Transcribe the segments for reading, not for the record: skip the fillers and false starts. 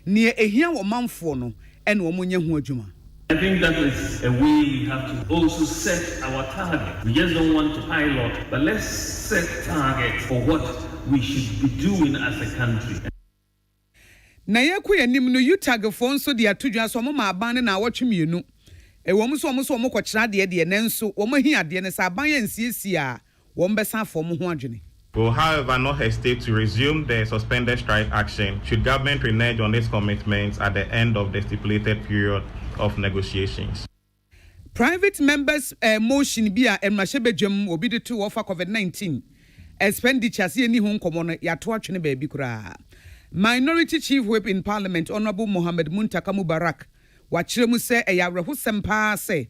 near ehia wo manfo no ene wo monye ho adwuma. I think that is a way we have to also set our target. We just don't want to pilot, but let's set targets for what we should be doing as a country. Na yeku yanim no utag fo nso de atodwa so mo ma aban na awotwemienu. E wo so mo kwakira de nenso wo mo hia de ne sa aban ya nsiesi a wo mbesa fo mo ho adwene. Will, however, not hesitate to resume the suspended strike action should government renege on its commitments at the end of the stipulated period of negotiations. Private members motion bi a emrahebedwam obi de to offer COVID-19 expenditures ye ni ho nkomo no yato atwene ba bi kura. Minority Chief Whip in Parliament Honorable Mohammed Muntaka Mubarak wachire mu se eyawreho sempa se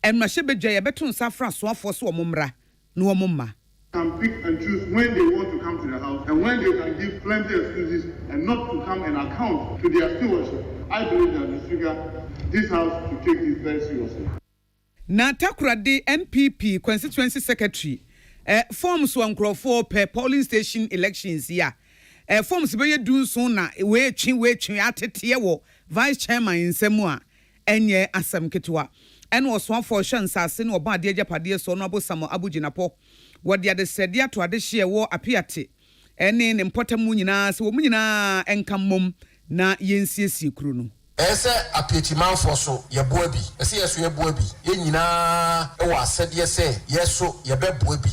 emrahebedwa ye beto nsafra soafo so omumra no omumma. Can pick and choose when they want to come to the house and when they can give plenty of excuses and not to come and account to their stewardship. I believe that Mr. Speaker, this house should take this very seriously. Na Takoradi NPP constituency secretary forms one crowd per polling station elections ya. Forms be do so na we twi atete wo vice chairman nsemu a enye asem ketwa. En was one for chance ase no oba de agapade so no abosamo abuginapo. Wodi ade sede ato ade hye wo apiate. Ene ne mpotamu nyina se wo mu nyina enkamom na yensiesie kru no. Ese apetimanfo so yeboa bi. Ese yeso yeboa bi. Ye nyina e wa asede se yeso yebeboa bi.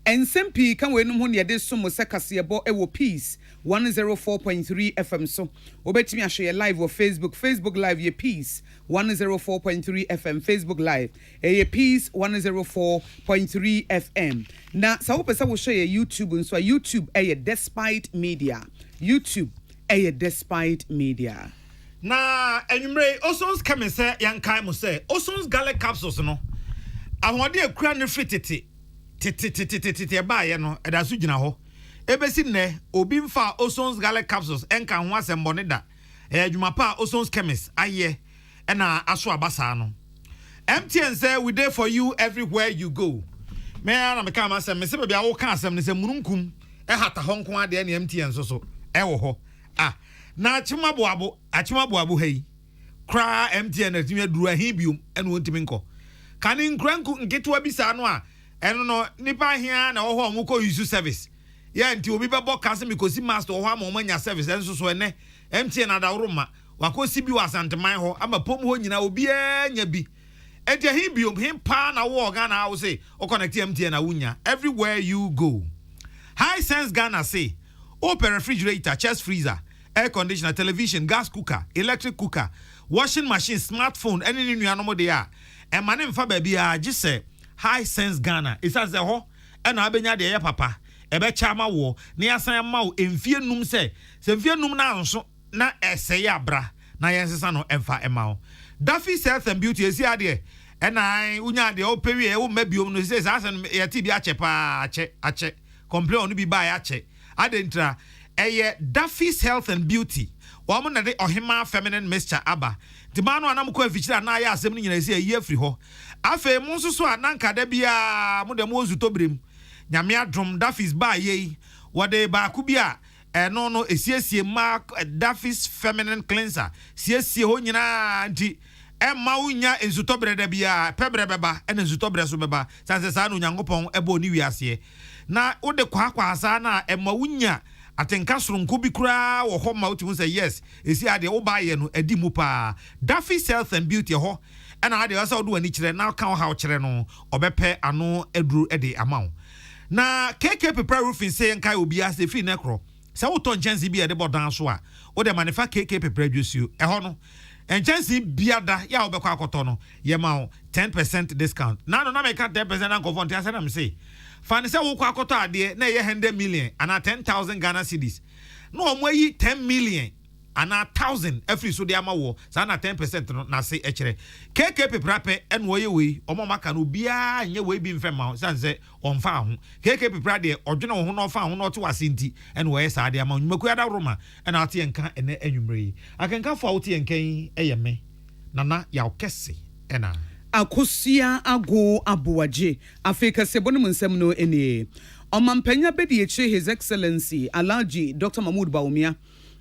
Ensempi kan we num ho ne de som se kasebo e wo peace 104.3 FM so. Obetimi ahwe live on Facebook live ye peace 104.3 FM Facebook live. Ye peace 104.3 FM. Na sa wo pesa wo hwe ye YouTube nso YouTube ye despite media. YouTube despite media. Na enwumre Osons kame se yankai mo se Osons garlic capsules no. Ahode akura ne fitete. Tete ba ye no edaso gina ho. Ebesi ne obi mfa Osons garlic capsules enka ho asembo ne da. Adwuma pa Osons chemist aye na aso abasa no. MTN say we there for you everywhere you go. Me na me ka ma se me se bia wo ka asem ne se mununkum hata honko ade na MTN so wo ho. Na achimaboabo hei kra MTN atimi aduru ahin biom ene wontimi nko kane nkranku nketewa bisa no a eno no nipa hia na wo ho mo ko use service ya nti obi bebo kase mikosi master wo ho amanya service enso so ene MTN adawroma wakosi bi wasanteman ho ama pom ho nyina obi anya bi enti ahin biom hin pa na wo Ghana wo say o connect MTN na wunya everywhere you go. High Sense Ghana say open refrigerator, chest freezer, air conditioner, television, gas cooker, electric cooker, washing machine, smartphone, any new animal they are. And my name for baby, I just say High Sense Ghana. It's as a ho, and I been there, papa. Ebe chama wo, near San Mau, in fear num say, fear num now, so na essay bra, na yensano emfa emao. Duffy's Health and Beauty is here, and I, unya the old period, maybe you says, as an yati ache, complain only be by ache. Adentra Duffy's Health and Beauty. Woman na de ohima feminine mixture aba. Ti manu anam ko afichira na ya asem ni nyina se ye afri ho. Afa mu nso so ananka da bia mu de mo zutobrem. Nyame adrom Duffy's ba ye. Wode ba ku bia no esiesie ma Duffy's feminine cleanser. Siesie ho nyina nti ma unya enzutobre da bia pebre beba ene enzutobre so beba. Sanse sa no nyankopon ebo ni wiase. Na wode kwa asa na ma unya atenka soronko bi kura wo ho ma utimu say yes esi ade wo ba ye no adi mu pa Duffy's Health and Beauty ho na ade wasa wo ani kire na ka wo ha wo kire no obepe ano aduru ede amawo na KK Prepare Roofing say nkai obi ase fi nekro se wo to nchansi bi ede bodan so a wo de manefa KK Prepare juice ho no enchansi biada ya wo bekọ akoto no ye ma 10% discount na no na make 10% anko fon tia say na me say Fani se wo kwa akoto ade na ye 100 million ana 10,000 Ghana cedis. No omoyi 10 million ana 1,000 every so de amawo sa na 10% no na se echere. KK Peprape en wo ye we omo maka no bia nye we bi mfema san se onfa ho. KK Pepra de odwene wo ho no fa ho no to wase nti en wo ye sa de ama nyimaku ada roma en ate enka ene anwumre. Akenka fo wote enkan eyeme. Nana ya okese ena Akosia ago abuwaje Afrika sebonu nsem no ene omampanya bedi eche His Excellency Alhaji Dr. Mahmoud Bawumia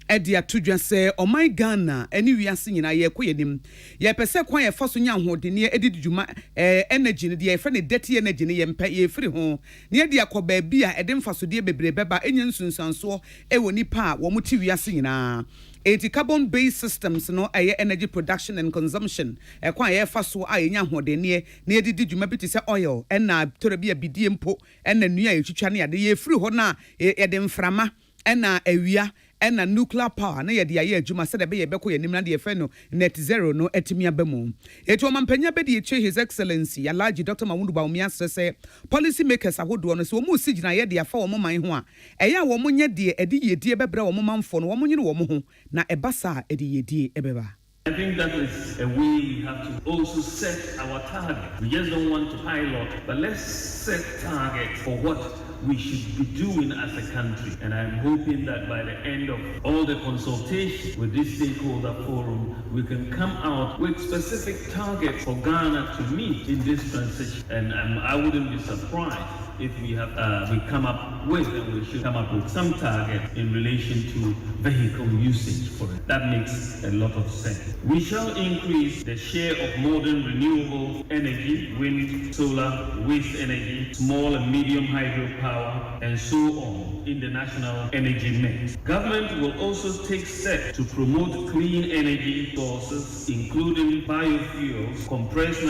Edia tudwa se omai Ghana eni wiase nyina ye koyenim ye pese kwan ye fa so nya hodene edidi djuma energy ne de ye fa ne dirty energy ne ye mpa ye firi ho ne ye de akoba bia ede mfasode bebrebe enye nsunsanso ewo nipa a wo muti wiase nyina eti carbon based systems no energy production and consumption kwan ye fa so a nya hodene ne edidi djuma bi te se oil na tore bia bidie mpo na nua ye twitwa ne ade ye firi ho na ye de mframa na awia na nuclear power na yede aye adwuma se de be ye beko ye nimna de ye fe no net zero no etimi abamu eto mampanya be de che his excellency Alhaji Dr. Mahmoud Bawumia se policy makers ahodo no so mu sigina ye de afa wo man ho a eya wo nye de edi yedie bebre wo manfo no wo nyine wo ho na ebasa edi yedie ebeba. I think that is a way we have to also set our target. We just don't want to pilot, but let's set targets for what we should be doing as a country. And I'm hoping that by the end of all the consultation with this stakeholder forum, we can come out with specific targets for Ghana to meet in this transition. And I wouldn't be surprised if we have we come up with, and we should come up with some target in relation to vehicle usage for it. That makes a lot of sense. We shall increase the share of modern renewable energy, wind, solar, waste energy, small and medium hydropower, and so on in the national energy mix. Government will also take steps to promote clean energy sources, including biofuels, compressed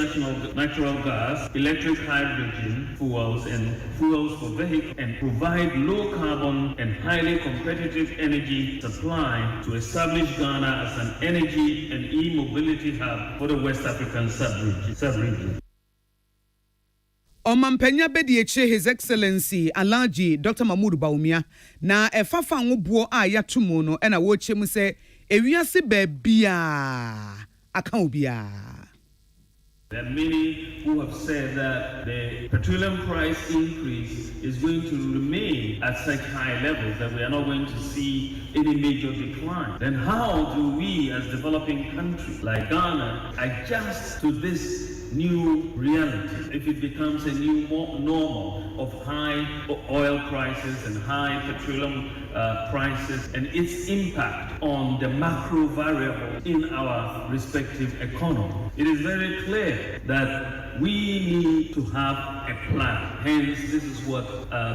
natural gas, electric hydrogen fuels, and fuels for vehicles, and provide low carbon and highly competitive energy supply to establish Ghana as an energy and e-mobility hub for the West African sub-region. Omampenya bedi eche his excellency Alhaji Dr. Mahmoud Bawumia na efafa ngobuo a yatumo no na wo chemu se ewiase ba bia aka obia. There are many who have said that the petroleum price increase is going to remain at such high levels that we are not going to see any major decline. Then how do we as developing countries like Ghana adjust to this new reality if it becomes a new normal of high oil prices and high petroleum prices and its impact on the macro variable in our respective economy? It is very clear that we need to have a plan. Hence, this is what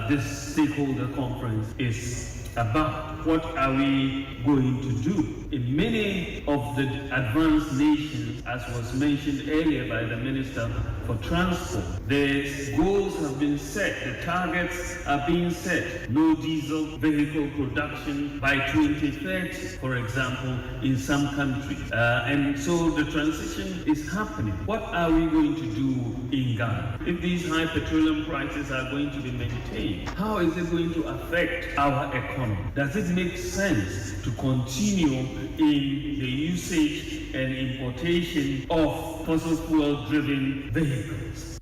this stakeholder conference is about. What are we going to do? In many of the advanced nations, as was mentioned earlier by the Minister for Transport, the goals have been set, the targets are being set. No diesel vehicle production by 2030, for example, in some countries. And so the transition is happening. What are we going to do in Ghana? If these high petroleum prices are going to be maintained, how is it going to affect our economy? Does it make sense to continue in the usage and importation of fossil fuel driven vehicles?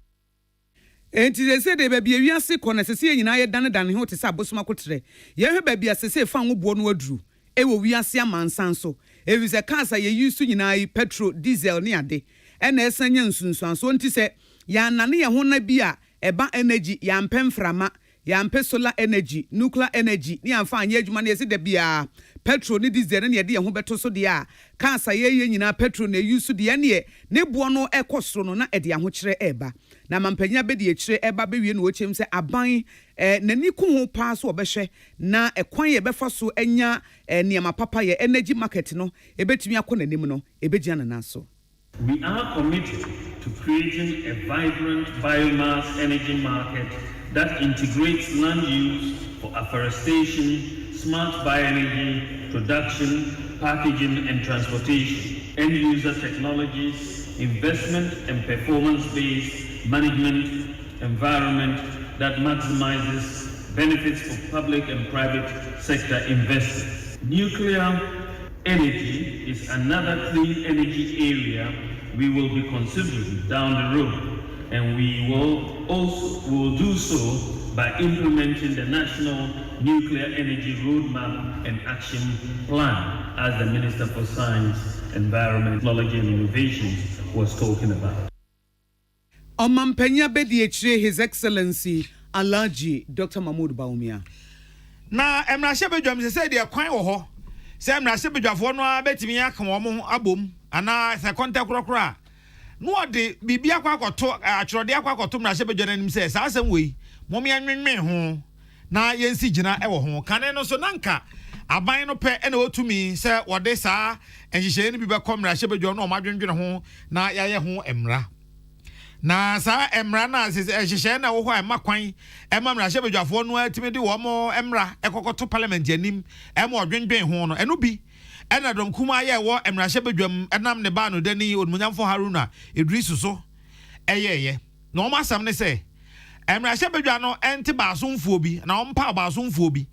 Enti they say de baby wiase kona sese nyina ye dan ho te se abosoma kotre ye hwe baby asese fa ngobo no aduru e wo wiase amansan so e wi se kansa ye use nyina yi petrol diesel ne ade e na esanya nsunsuan so nti se ya nane ye ho na bi a eba energy ya mpemframa ya mpe solar energy nuclear energy ni amfa anya adwuma na yesi de bia petrol ni diesel ne de ye ho beto so de a kansa ye nyina petrol na use de ne bo no ekosoro no na e de ho kire eba na mampanya be de kire eba be wie no ochem se aban nani ku ho pa so obehwe na ekwan ye befa so anya niam papa ye energy market no ebetumi akọ nanim no ebegia na so. We are committed to creating a vibrant biomass energy market that integrates land use for afforestation, smart bioenergy, production, packaging and transportation, end-user technologies, investment and performance-based management environment that maximizes benefits for public and private sector investors. Nuclear energy is another clean energy area we will be considering down the road, and we will do so by implementing the National Nuclear Energy Roadmap and Action Plan, as the Minister for Science, Environment, Technology and Innovations was talking about. Omampenya bedi echire His Excellency Alhaji Dr. Mahmoud Bawumia. Na emra shebe dwam se de kwan wo ho Say Mrashebedwafo no abetimi aka wo abom ana se konta krokro no de bibia kwa akoto akyerode akwa akoto Mrashebedwa nanim say sa asem wei momi anwenwen ho na yensi gina ewo ho kane no so nanka aban no pe ena otumi se wode saa enhihye ni bi be kom Mrashebedwa no omadwenwene ho na yaye ho emra na saa emra na enhihye na wo ho emakwan ema Mrashebedwafo no atimi de wo mo emra ekokoto parliament anim ema odwenwen ho no eno bi ena dom kuma ye wo Mrashebedwam enam ne ba no dani onmunyamfo Haruna Idrisu so eyeye na o masam ne se Mrashebedwa no ente baasomfo bi na ompa baasomfo bi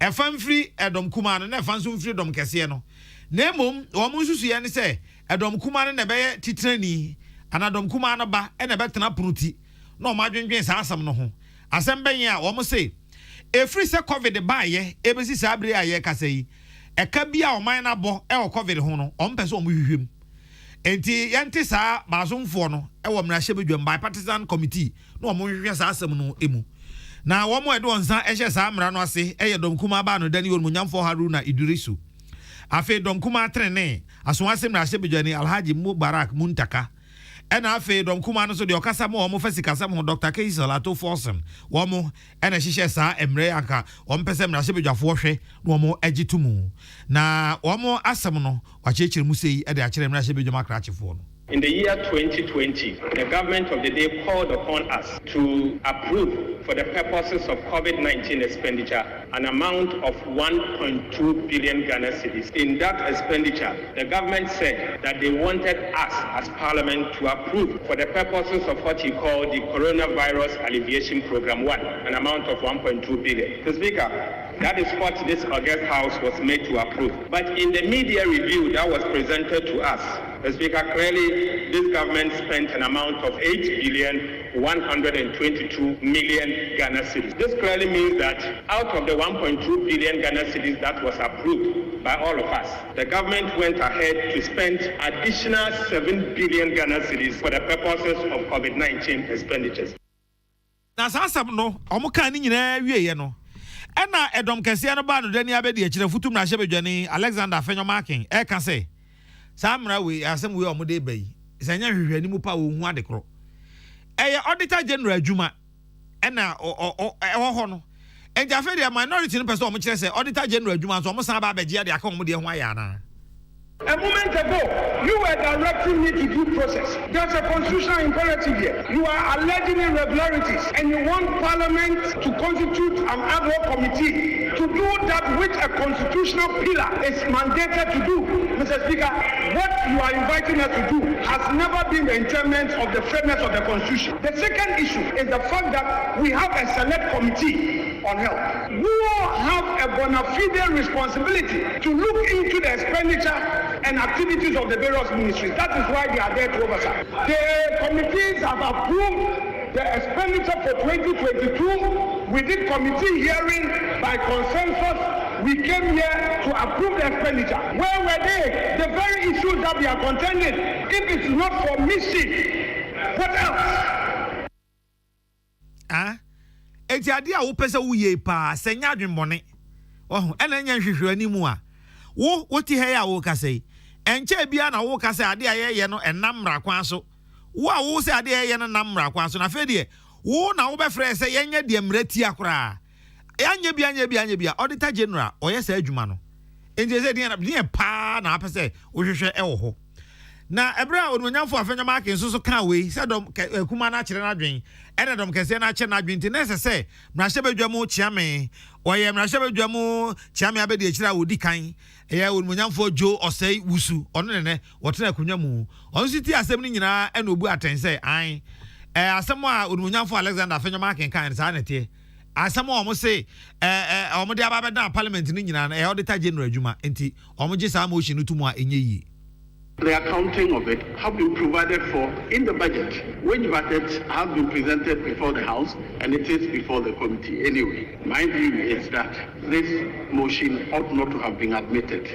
efamfiri edom kuma no na efansomfiri dom kese no na emom wo mo nsusu ye ne se edom kuma no na beye titrani anadom kuma no ba ena betena pruti na o madwenwen sa asam no ho asem ben ya wo mo se efiri se covid ba ye ebesi sa abre aye kasa yi eka bia o man na bo e o covid ho no o mpese o mo hwehwem enti yente sa baasomfo no e wo Mrashebedwam bipartisan committee no o mo hwehwe sa asam no emu na wo mo edo nsa ehye sa amra no ase eye dom kuma ba no dani onmunyamfo Haruna Idrisu afi dom kuma trene aso ase Mrashebedwa ni Alhaji Mubarak Muntaka ena afi dom kuma no so de okasa mo mo fasikasa mo Dr. Kaisel Ato Forsen wo mo ena hihye sa emre aka wo mpese Mrashebedwafo hwe no mo agitumu na wo mo asem no wa chechire mu sei e de akire Mrashebedwa makrachefo no. In the year 2020, the government of the day called upon us to approve, for the purposes of COVID-19 expenditure, an amount of 1.2 billion Ghana cedis. In that expenditure, the government said that they wanted us as Parliament to approve, for the purposes of what he called the Coronavirus Alleviation Program 1, an amount of 1.2 billion. Mr. Speaker, that is what this August House was made to approve. But in the media review that was presented to us, Mr. Speaker, clearly this government spent an amount of 8,122,000,000 Ghana cedis. This clearly means that out of the 1.2 billion Ghana cedis that was approved by all of us, the government went ahead to spend additional 7 billion Ghana cedis for the purposes of COVID-19 expenditures. Na sasam no, omuka ni nyina wieye no. Ena edom kese no ba no dani abedi akire futum Mrashebedwa ni Alexander Fenyomakin e ka say samra we asem we omode bayi sanya hwehwe ni mu pa wo hu adekro eye auditor general adwuma ena ewo ho no enja fe de minority no person o mo kire say auditor general adwuma so o mo san ba abeje de aka o mo de ho ayana. A moment ago, you were directing me to due process. There's a constitutional imperative here. You are alleging irregularities, and you want Parliament to constitute an ad hoc committee to do that which a constitutional pillar is mandated to do. Mr. Speaker, what you are inviting us to do has never been the intent of the fairness of the Constitution. The second issue is the fact that we have a select committee on health who have a bona fide responsibility to look into the expenditure and activities of the various ministries. That is why they are there to oversight. The committees have approved the expenditure for 2022. We did committee hearing by consensus. We came here to approve the expenditure. Where were they? The very issues that we are contending. If it's not for mischief, what else? Eti ade a wo pese wo ye pa senya adwemmone. Oh, ena nya hwehwe animu a. Wo ti he ya wo kasai. Enche bia na wo kasai ade a ye no enam mrakwan so. Wo a wo se ade ye no nam mrakwan so na fe de wo na wo be frɛ se yenye de mrati akora. Anya bia auditor general oye se adwuma no. Enje se de na pa na apese wo hwehwe e wo ho. Na ebra onwanyamfo Afenyomakin so kan we se dom kuma na kire na dwen ene dom kese na kire na dwen ti na se Mrashebedwa mu chiame oye Mrashebedwa mu chiame abedi akira wodi kan eye onwanyamfo jo osei wusu ono ne wotena kunwa mu on siti asem ni nyina ene obu atense an asem a onwanyamfo Alexander Afenyomakin kan sa na tie asem a omo se omo de ababeda parliament ni nyina na auditor general adwuma enti omo je sa motion tumu a enye yi. The accounting of it have been provided for in the budget. Wage brackets have been presented before the House and it is before the committee anyway. My view is that this motion ought not to have been admitted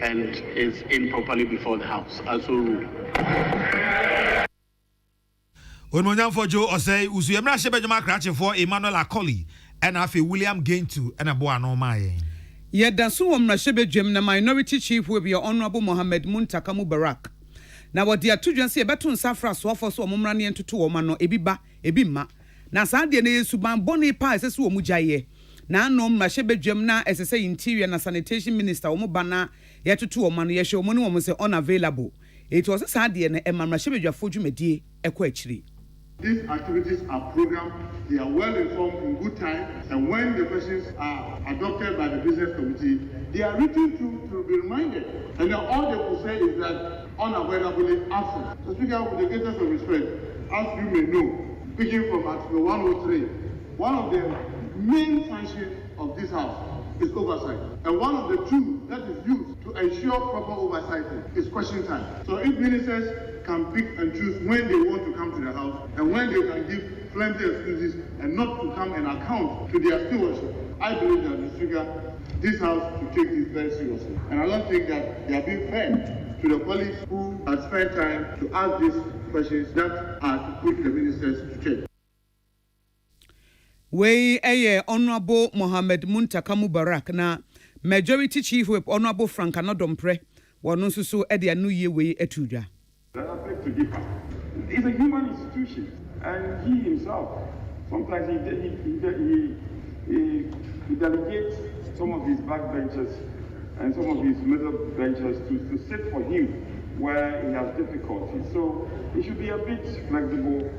and is improperly before the House. Also rule. Onwanyamfo jo osei usu Mrashebedwa makrache for Emmanuel Akoli and afi William Gaintu and a boa no my. Yeda so wo mrahye bedwam na minority chief we be Honorable Mohammed Muntaka Mubarak. Na wodi atudwan se beto nsafra so ofo so omumra ne entoto wo ma no ebiba ebimma. Na saa de na yesuban boni pa esese wo mujaye. Na anom mrahye bedwam na esese interior na sanitation minister wo bana yetoto wo ma no yehwe wo ne wo se unavailable. It was saa de na mrahye bedwafo dwumadie ekọ akiri. These activities are programmed, they are well informed in good time, and when the questions are adopted by the business committee, they are written to be reminded. And then all they will say is that unavoidably absent. So Speaker, with the greatest of respect, as you may know, speaking from Article 103, one of the main functions of this House is oversight. And one of the tools that is used to ensure proper oversight is question time. So if ministers can pick and choose when they want to come to the House and when they can give plenty excuses and not to come and account to their stewardship, I believe that, Mr. Speaker, this House should take this very seriously. And I don't think that they are being fair to the colleagues who have spent time to ask these questions that are to put the ministers to check. We Honorable Mohammed Muntaka Mubarak na Majority Chief Whip Honorable Frank Anodompre wonu susu e de anu ye we etudwa. It's a human institution, and he himself sometimes he delegates some of his backbenchers and some of his middle benchers to sit for him where he has difficulty. So he should be a bit flexible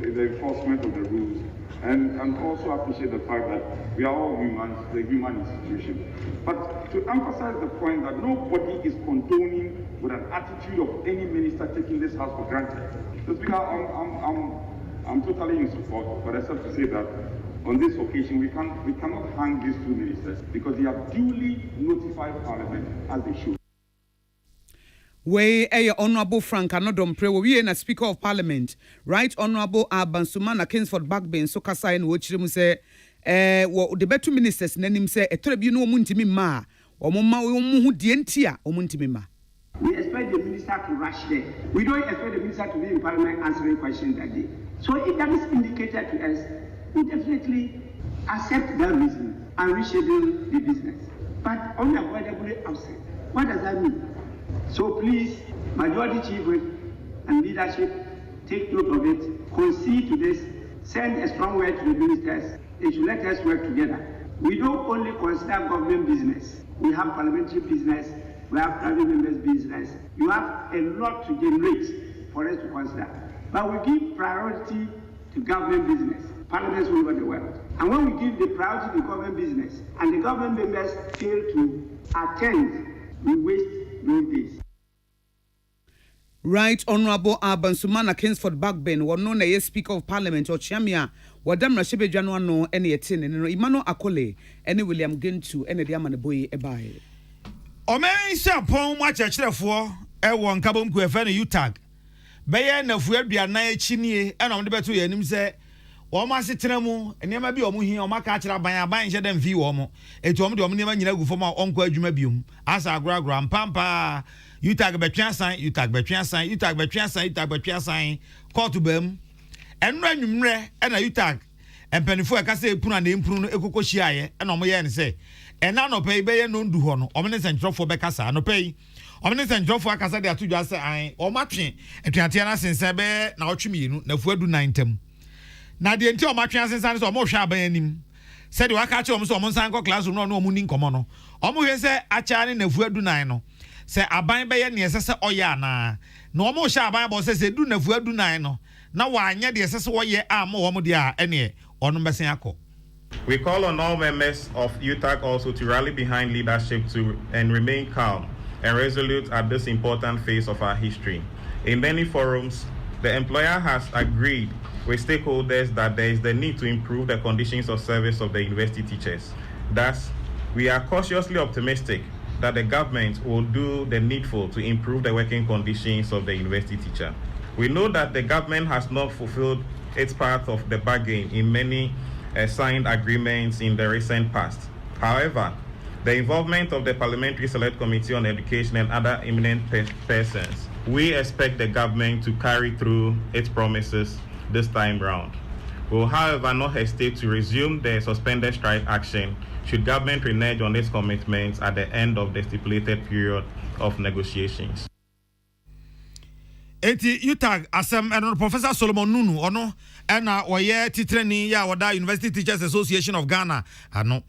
in the enforcement of the rules. And also appreciate the fact that we are all humans, the human institution. But to emphasize the point that nobody is condoning with an attitude of any minister taking this House for granted. So Speaker, I'm totally in support, but except to say that on this occasion we cannot hang these two ministers because they have duly notified Parliament as they should. We Honorable Frank Anodompre we na Speaker of Parliament, Right Honorable Abansumana Kingsford Backbane so kasa en wo chire mu se wo the better ministers nanim se etrebi no omuntimi ma omoma omu die ntia omuntimi ma. We expect the minister to rush there. We don't expect the minister to be in Parliament answering questions that day. So if that is indicated to us, we definitely accept that reason and reschedule the business. But unavoidably absent, what does that mean? So please, Majority Chief Whip and leadership, take note of it, concede to this, send a strong word to the ministers, they should let us work together. We don't only consider government business, we have parliamentary business, we have private members business, you have a lot to generate for us to consider. But we give priority to government business, parliaments all over the world. And when we give the priority to government business and the government members fail to attend, we waste those days. Right Honorable Abansumana Kingsford Backbane wono na ye Speaker of Parliament or Chamia wadam na shebedwano ano ene yetine no Imano Akole ene William Gentu ene de amane boy ebae. Omen se pon mu achechirefo e wo nkabom ku efe no utag beye na fu aduana echi nie ena omde beto ye nim se wo ma setena mu enema bi omu hi o maka achira ban je dem vi wo mo etu omde omnema nyina gu fom a onko adwuma biom asa agroagro mpampa utag betwasan court bam enra nwumre ena utag empanifo e kasa epunu na empunu no ekokoshiaye ena omo ye ne se ena no pay be ye no ndu ho no omne sentrofo be kasa no pay omne sentrofo akasa de atudwa ase an o matwe etuate na sense be na otwemienu na fu adu 9 tam na de enti o matwe sense so omo hwe aban anim se de waka che omo so omo nsan ko classroom no omo ni nkomo no omo hwe se acha ne na fu adu 9 no se aban be ye ne sese oya na omo hwe aban bo se du na fu adu 9 no na wa anya de sese wo ye am omo de a ene onu besen akọ. We call on all members of UTAC also to rally behind leadership and remain calm and resolute at this important phase of our history. In many forums, the employer has agreed with stakeholders that there is the need to improve the conditions of service of the university teachers. Thus, we are cautiously optimistic that the government will do the needful to improve the working conditions of the university teacher. We know that the government has not fulfilled its part of the bargain in many signed agreements in the recent past. However, the involvement of the Parliamentary Select Committee on Education and other eminent persons, we expect the government to carry through its promises this time round. We will, however, not hesitate to resume the suspended strike action should government renege on its commitments at the end of the stipulated period of negotiations. Eti UTAG asem and Professor Solomon Nunu ono ena oye titreni ya wada University Teachers Association of Ghana ano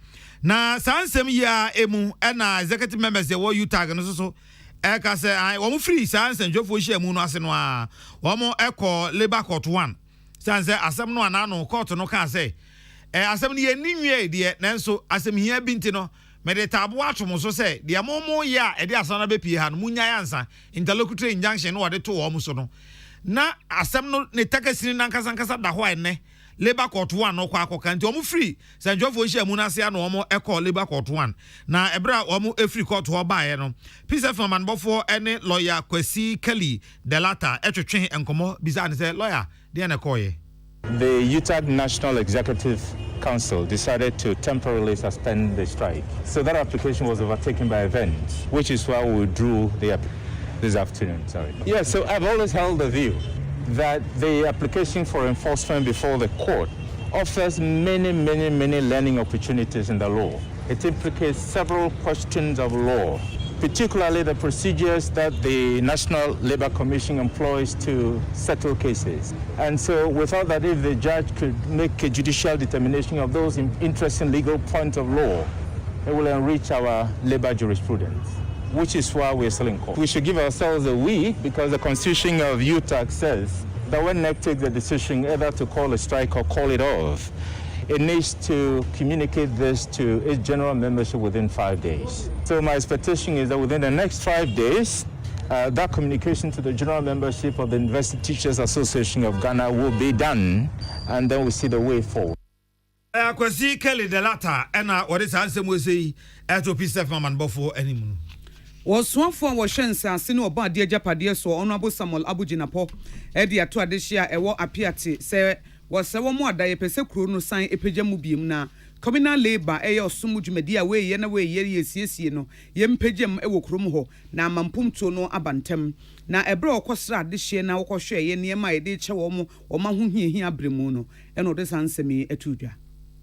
na sansem ya emu ena executive members ye wo UTAG no so eka se ai wo free sansem jofo hia mu no ase no a wo mo eko labor court 1 sanse asem no anano court no ka se asem ni enwie de nanso asem hia binti no mede tabo atom so se de amomo ya e de asana be pie ha no munya yansa interlocutory injunction no de to wo so no na asem no ne takasini nankasa da ho ene labor court 1 no kwa akoka nti omo free sanjofo hia mu na se no omo eko labor court 1 na ebra omo free court ho baaye no peace man bofo ene lawyer Kwesi Kelly Delata etwetwe enkomo bisa ne se lawyer de na koye. The UTAG National Executive Council decided to temporarily suspend the strike. So that application was overtaken by events, which is why we withdrew this afternoon. Yeah, so I've always held the view that the application for enforcement before the court offers many learning opportunities in the law. It implicates several questions of law, particularly the procedures that the National Labour Commission employs to settle cases. And so we thought that if the judge could make a judicial determination of those interesting legal points of law, it will enrich our labour jurisprudence, which is why we're still in court. We should give ourselves a we, because the constitution of UTAG says that when NEC takes the decision either to call a strike or call it off, it needs to communicate this to its general membership within 5 days. So my expectation is that within the next 5 days, that communication to the general membership of the University Teachers Association of Ghana will be done, and then we see the way forward. Kwesi Kelly Delata ena what is answer we say to peace man bofo animu. Was one for was shensa sinu oba de japade so honorable Samuel Abujinapo e de ato adehia ewo apiate se was sewo mo adaye pese kuro no san epagya mu biem na communal labor eyo somu dwumadi a we ye na we ye yesiesie no ye mpagyam ewo kuro mu ho na amampumto no abantem na ebre okosra adehia na wokohwe ye niema ye de kyewo mo ma ho hiehia abremu no eno de sansemi atudwa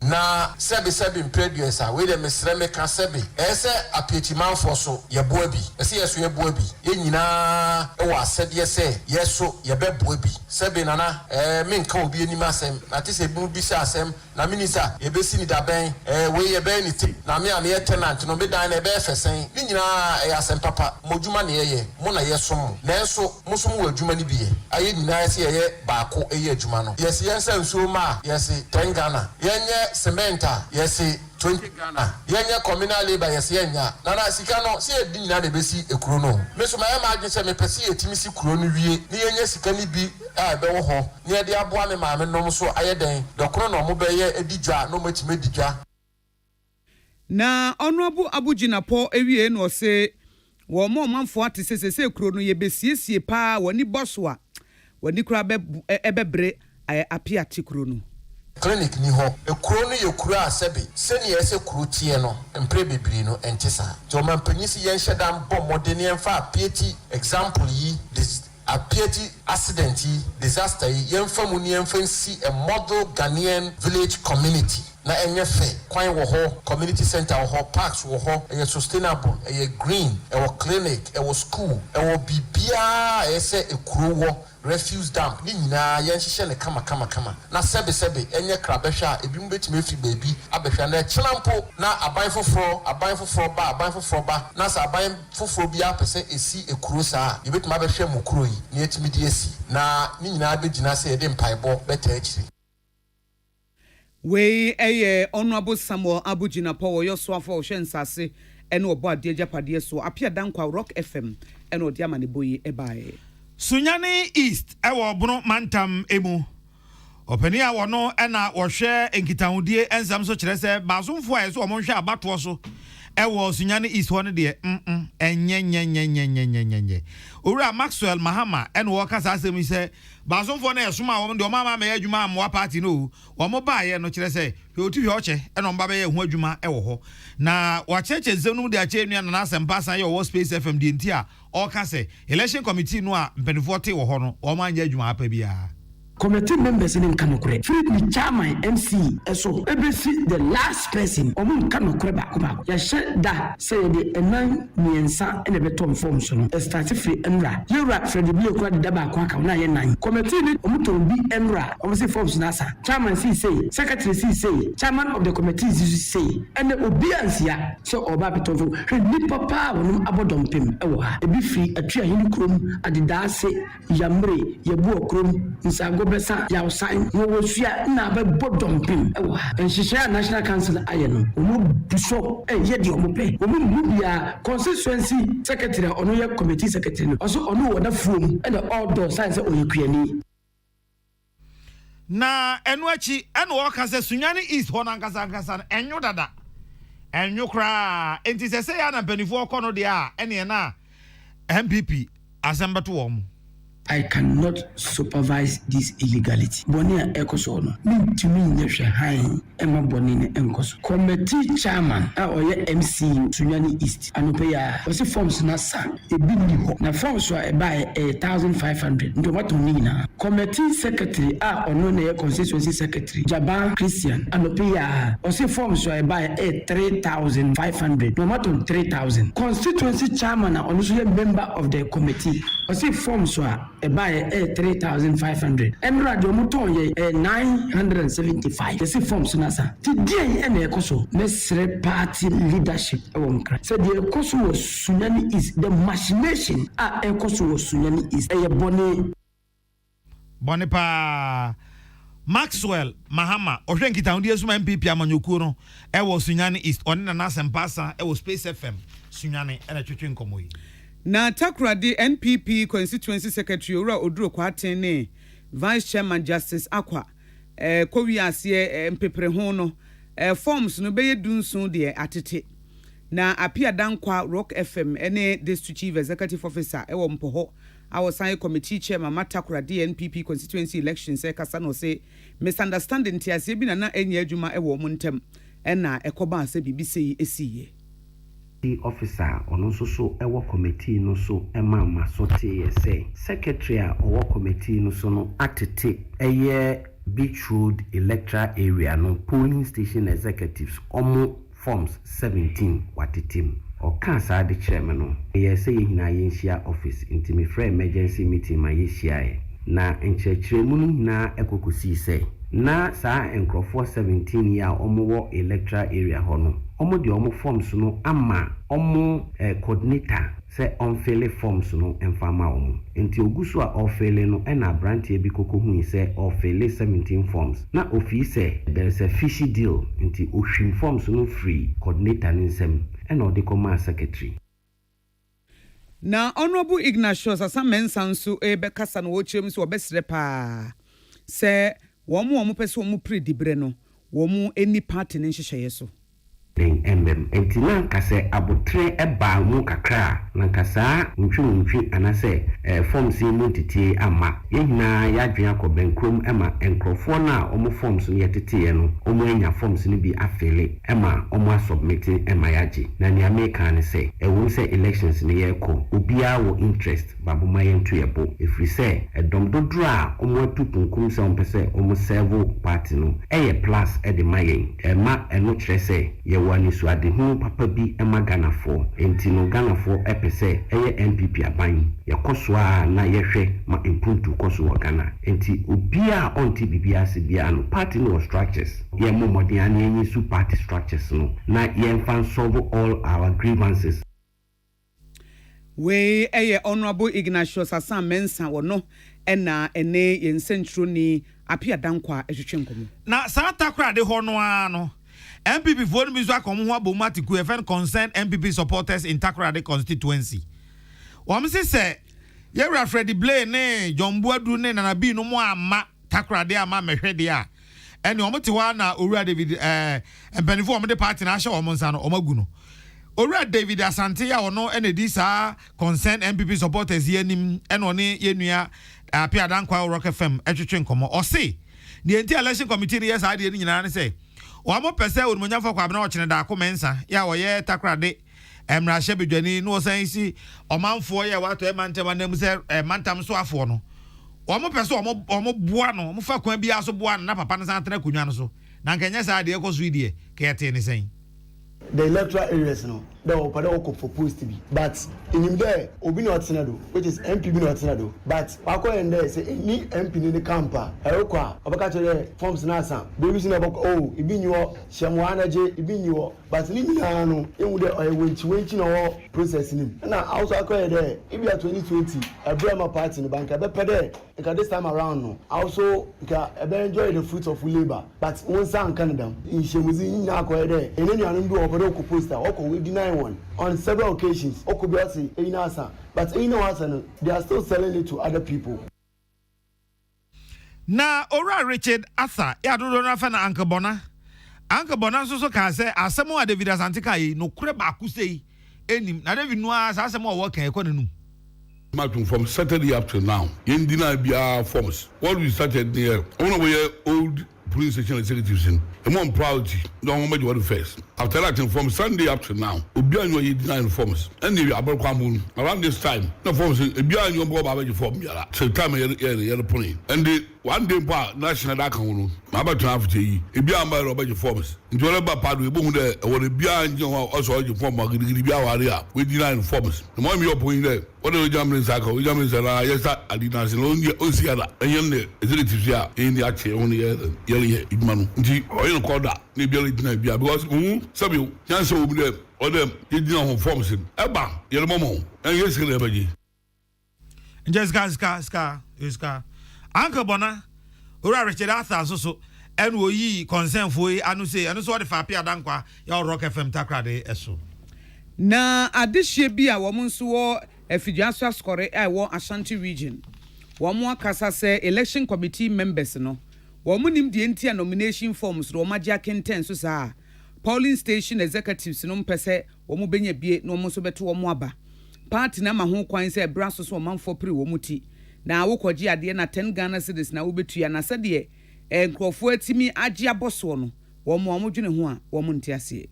na sebi producer we dem mesreme ka sebi ese apetiman for so ye boa bi ese yeso ye boa bi ye nyina e wa asede se yeso ye be boa bi sebi nana me nka obi ani masem na te se bu bi sha asem na minister ye be sini da ben we ye be ni ti na me ane tenant no be dan na be fesen ni nyina e asem papa modwuma ne ye mo na ye som na enso musom wa adwuma ni biye aye nyina ese ye baako e ye adwuma no yes yensa nsuo ma yes 10 Ghana yenye cementa yes 20 Ghana yenye communal labor yes yenya na sika no se edi nyina de besi ekuro no me so ma adwen se me pese etimi si kuro no wie ni yenye sika ni bi a be wo ho ni e de aboa me ma me nom so ayeden dokoro no mo be ye edidwa no matime didwa na honorable Abujinapo ewie no se wo mo manfo ate se kuro no ye besiesie pa wani bosso a wani kura be ebebre apiate kuro no clinic ni ho ekuro no ye kuro asebi seni ese kuro tie no mpre bebiri no entisa to mampanyisi yen hyedam bom modeni emfa apieti example yi this apieti accident yi disaster yi yemfa mu ni emfa nsi a model Ghanaian village community na enye fe kwan wo ho community center wo ho parks wo ho e sustainable e green e wo clinic e wo school e wo bibia ese ekuro wo refuse dump ni nyina yen hihye ne kama na sebe enye krabehwa ebi mbetime fi baabi abehwa na chilampo na aban foforo ba na sa aban foforo bi apese esi ekuro saa yebetime abehwa mu kuro yi ni etimi di esi na ni nyina abegina se yede mpaebo beta akiri we honorable Samuel Abujinapo wo yosoafo wo hwensase ene obo ade japade so apia dankwa Rock FM ene odi amane boyi ebae Sunyani East ewo bono mantam emu opani a wono ena wo hwe enkitahudie ensam so kire se bazumfo a so omo hwe abato so ewo Sunyani East won de enyenyenyenyenyenyenyenye owura Maxwell Mahama ene wo kasa asemi se bazumfo na esoma wo de o mama me adwuma amwa party no wo mo baaye no kire se hwe otuhwe oche ene omba be ye hu adwuma ewo ho na wa cheche zenu de ache nua na asempa san ye wo Space FM de ntia o ka se election committee no a mpenifo te wo ho no o ma anya adwuma apa bia committee members in Kanokre. Free the chairman MC so ebesi the last person omun Kanokre ba. Ya shed that say the enan miensa and the beton form so no. Start free emra. Yura Freddy Bio kwa the daba kwa ka na ye nan. Committee ni omuto bi emra. Omusi forms nasa. Chairman say, secretary say, chairman of the committee say, and the obiansia so oba beton form. Ni papa wonu abodompem ewo ha. Ebi free atwa hini krom adidase yamre yebu okrom nsago besa ya sign no wosua na be bodompem ewo ha. Enhihia National Council ayeno. Omo buso ye de omo pe. Omo bia constituency secretary ono ye committee secretary also ono woda fuom and all those signs oyekuani. Na enuachi enu okase Sunyani East honankasa enyo dada. Enyo kra enti se ya na benifo okono de a ene na MPP asembeto wo mu. I cannot supervise this illegality. Bonia ekoso no. Mintumi nyehwe han ema boni ne enkoso. Committee chairman oye MC Sunyani East anope ya wose forms na sa ebi ni ho. Na forms wa eba 1500. Ndo wato ni na. Committee secretary ono na constituency secretary Jaban Christian anope ya wose forms wa eba 3500. No wato 3000. Constituency chairman ono so member of the committee. Wose forms wa buy 3,500. Emra de muton ye 975. The same forms nasa. Today ene ekoso mesre party leadership ewonka. So the ekoso was Sunyani is the machination ekoso was Sunyani is eye boni pa Maxwell Mahama ohwenkita undi esuma MPP amanyokuo no ewo Sunyani East oni na nasempasa ewo Space FM Sunyani ene twetwe nkomo yi. Na Takrade NPP constituency secretary ora Oduro Kwatene vice chairman Justice Akwa kowi ase mpepere ho no forms no beye dunsun de atete na apia dankwa Rock FM ene district chief executive officer ewo mpoho awosan committee chairman Takrade NPP constituency elections kasa no say misunderstanding tiase bi na enya adwuma ewo mo ntem ena ekoba ase bibise esiye. The officer ono so ewo committee no so ema masote say secretary or committee no so no atete eye Beach Road electoral area no polling station executives omo forms 17 watitim o kansa the chairman no ye say hina yenhia office intimi free emergency meeting ma yehia na enchechiremu na ekokosi say na saa enkrofo 17 ya omo wo electoral area hono omo de omo forms no ama omo coordinator se onfele forms no enfama omo enti oguso a ofele no na branch bi kokohu se ofele 17 forms na office there is a fishy deal enti ohwim forms no free coordinator nsem and odikoma secretary. Na Honorable Ignatius Asamensanso bekasa no wochirem so obesre pa se womu pese womu predibre no womu eni party ne nhyehyeye so entina kase abotre eba mu kakra na kasa ntwi anase forms mu tete ama yehina yadwen akobenkrom ema enkrofo na omo forms no yetete no omo anya forms no bi afele ema omo submit ema yaji na ne ameka ne se ewo se elections ne yeko obia wo interest babuma yentu yebo efri se edomdodro a omo atupunkum se ompese omo serve party no eye plus e de mayen ema eno kire se wani so ade hu papa bi emagana fo enti no Ghana fo epese eye NPP aban yakoso a na yehwe ma impuntu koso wa Ghana enti obia onti bibia se bia no party no structures ye momodi an yenyi su party structures no na ye fan solve all our grievances. We eye Honorable Ignatius Asamensa wono ena ene yensentro ni apia dankwa ehwehwe nkomo na saa Takrade ho no ano MPP vote mi so akomo ho abomatiku FN concern MPP supporters in Takrade constituency. Wamse se Yewra Freddy Blay ne Jombuadu ne Nanabi no mo ama Takrade ama mehwede a ene omote wa na Owura David empanifo omde party na ahye omonsa no omagu no. Owura David Asante ya ono ene di sa concern MPP supporters yenim ene one yenua apia dankwa Rock FM etwetwe nkomo o se the election committee yes ade ni nyina ne se wamo pese onumunyafo kwa bena ochene da komensa ya woye Takrade emrahye bedwani no osan si omanfo ye wato emantem anam se mantam so afo no omo pese omo boa no omo fa kwan bia so boa na papa no san tena kunwa no so na nkanya sa de ekoso idie ka yete ne sen the electoral areas no the opera proposed to be but in there obi no atenado which is MP no atenado but wako en there say any MP ni camper erokwa obaka chere forms na asa be use na boko oh ibi nyo shemo anaje ibi nyo but ni nyina no enwu de wenchi no process ni na also akwa there ibi 2020 Abraham party no bank be pede this time around no also ka enjoy the fruits of labor but one san Canada in shemuzi nyina akwa there enenu anu do opera poster oko we deny one on several occasions oko be say inasa but they are still selling it to other people. Na ora Richard Arthur ya do na fa na Uncle Bona so ka say asemo a David Asante kai no kure ba ku sei enim na David no as asemo wo kan e ko nanum from Saturday up to now in deny bia forms what we started there one we old police station executives in I'm proud don't make what first after that from Sunday up to now obi anyo yi deny forms and you abakwamu around this time no forms obi anyo bo ba be form yara so time you putting and the one day pa national Akan no ma ba tun after yi ebi amba ro be forms nti ba padu e bo hu de wo de bia anyo also you form gidi bia ware a we deny forms the more me point there what do jamrin saka we jamrin sala yes adina sin on si ada enyen ne executives ya in the ache on ye idmanu nti oyin ko da ne bia deny bia because sabi yan so obi dem or them you deny forms eba ye momo en yes ke le baji Ska Uncle Bona ora Richard Arthur so en wo yi concern fo anu so what fa pia dankwa ya Rock FM takrade eso na adehye bi a wo nso wo afiduaso score wo Ashanti region wo mo akasa se election committee members no wo mo nim de ntia nomination forms ro magia kenten so sa polling station executives no mpese wo mo benya bie no mo so beto wo mo aba party na ma ho kwan se braso so manfo pri wo muti na wo koji ade na 10 Ghana cedis na wo betua na sede nkrofo atimi age aboso no wo mo dwene ho a wo mo ntiase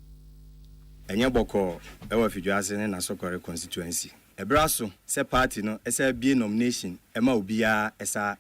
enye boko ewa fiduase ne na Sokore constituency ebraso se party no esa bie nomination ema obia esa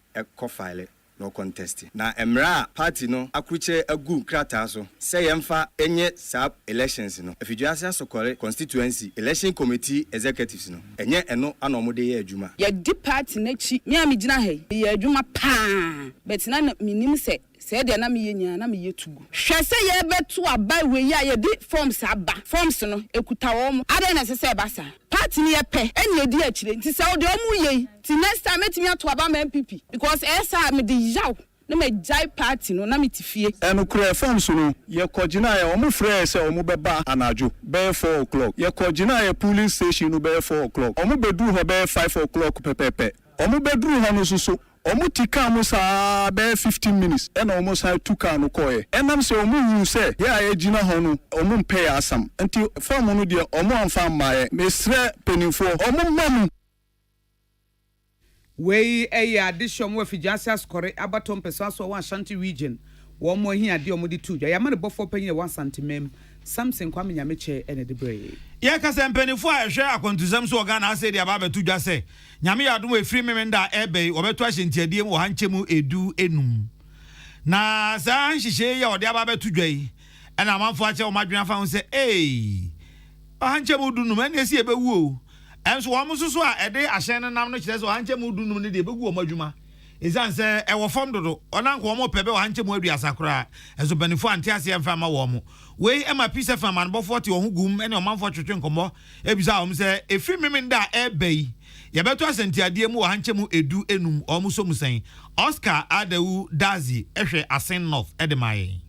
file no contest na emra party no akruche agu krata so se yemfa enye sub elections no afiduase Sokore constituency election committee executives no enye eno anomode ye adwuma ye di party na chi me amigina he ye adwuma pa but na minim se de na me yenya na me yetugu hwese ye beto aba we ya ye di forms aba forms no ekuta wo mo ade na se basa party ni ye pe eni edi akire nti se o de o mu ye ti next time etimi ato aba ma MPP because esa me di yaw na me jai party no na me tifie eno kure forms no ye kogina ye o mu frɛ se o mu beba anajo be 4 o'clock ye kogina ye police station no be 4 o'clock o mu bedu ho be 5 o'clock pepepe o mu bedru ho no susu omu tika mu sa be 15 minutes and omu sa tuka no koye enam se omu yu se ya agina ho no omu mpe asam enti form no de omu amfa maaye mesre penifo omu mamu we addition we fiduasia score abatom peso so one Ashanti region wo mo hi ade omu di tuja ya mane bofo panyin 1 cm Samson kwame nyameche ene de bre ye ka se mpenifo a hwe akontuzam so Ghana ase de aba betudwa se nyame yadom we free memenda ebe obeto ahentiadie mu hanchemu edu enum na sa nhihye ye ode aba betudwa yi ena amanfo ache o madwena fa ho se hanchemu dunum ene esi ebewu o enso wo mususu a ede ahyen nam no kire se hanchemu dunum ne de ebewu o madwuma izan se ewo fom dodo onanko wo mo pebe wo hanchemu adu asakra enso benifo ante ase emfa ma wo mo we ema pise fa man bo 40 wo hugum ene o manfo twetwe nkomo ebisa wo se efi memenda ebe ye beto asentiadie mu hanchemu edu enum omuso musen Oscar Adewu Dazi ehwe Asen North edemaye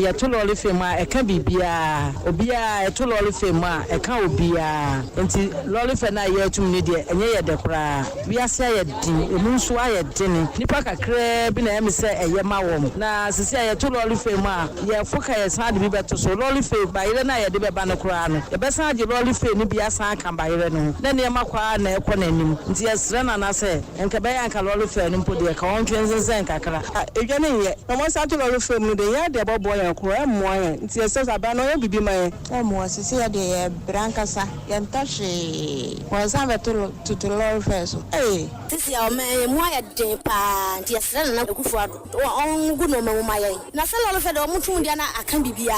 ya tolole fema e ka bibia obia e tolole fema e ka obia enti lole fe na ye tum ne de enye ye de kra wiase ye din emu nso aye din nipa kakra bi na em se eye mawom na sisi ye tolole fema ye foka ye sa de bi beto so lole fe bayire na ye de be ba no kra no ye be sa je lole fe ni bia sa kan bayire no na ne makwa na ekọ na anim nti ye sre na na se enka be ya kan lole fe no mpo de ka won twenzen kakra edwane ye no mo sa tolole fe mu de ye de bobo yɛn kro ɛmoa yɛn nti ɛsɛ aba no yɛ bibi ma yɛn ɛmoa sisi yɛ de brankasa yɛn tahwe wɔn san bɛ to lɔri fɛ so sisi a ɔmɛ mu ayɛ den paa nti yɛsrɛ nana akufo ado ɔngu na ɔmɛ ma yɛn na sɛ lɔri fɛ de ɔmo tun deɛ na aka bibia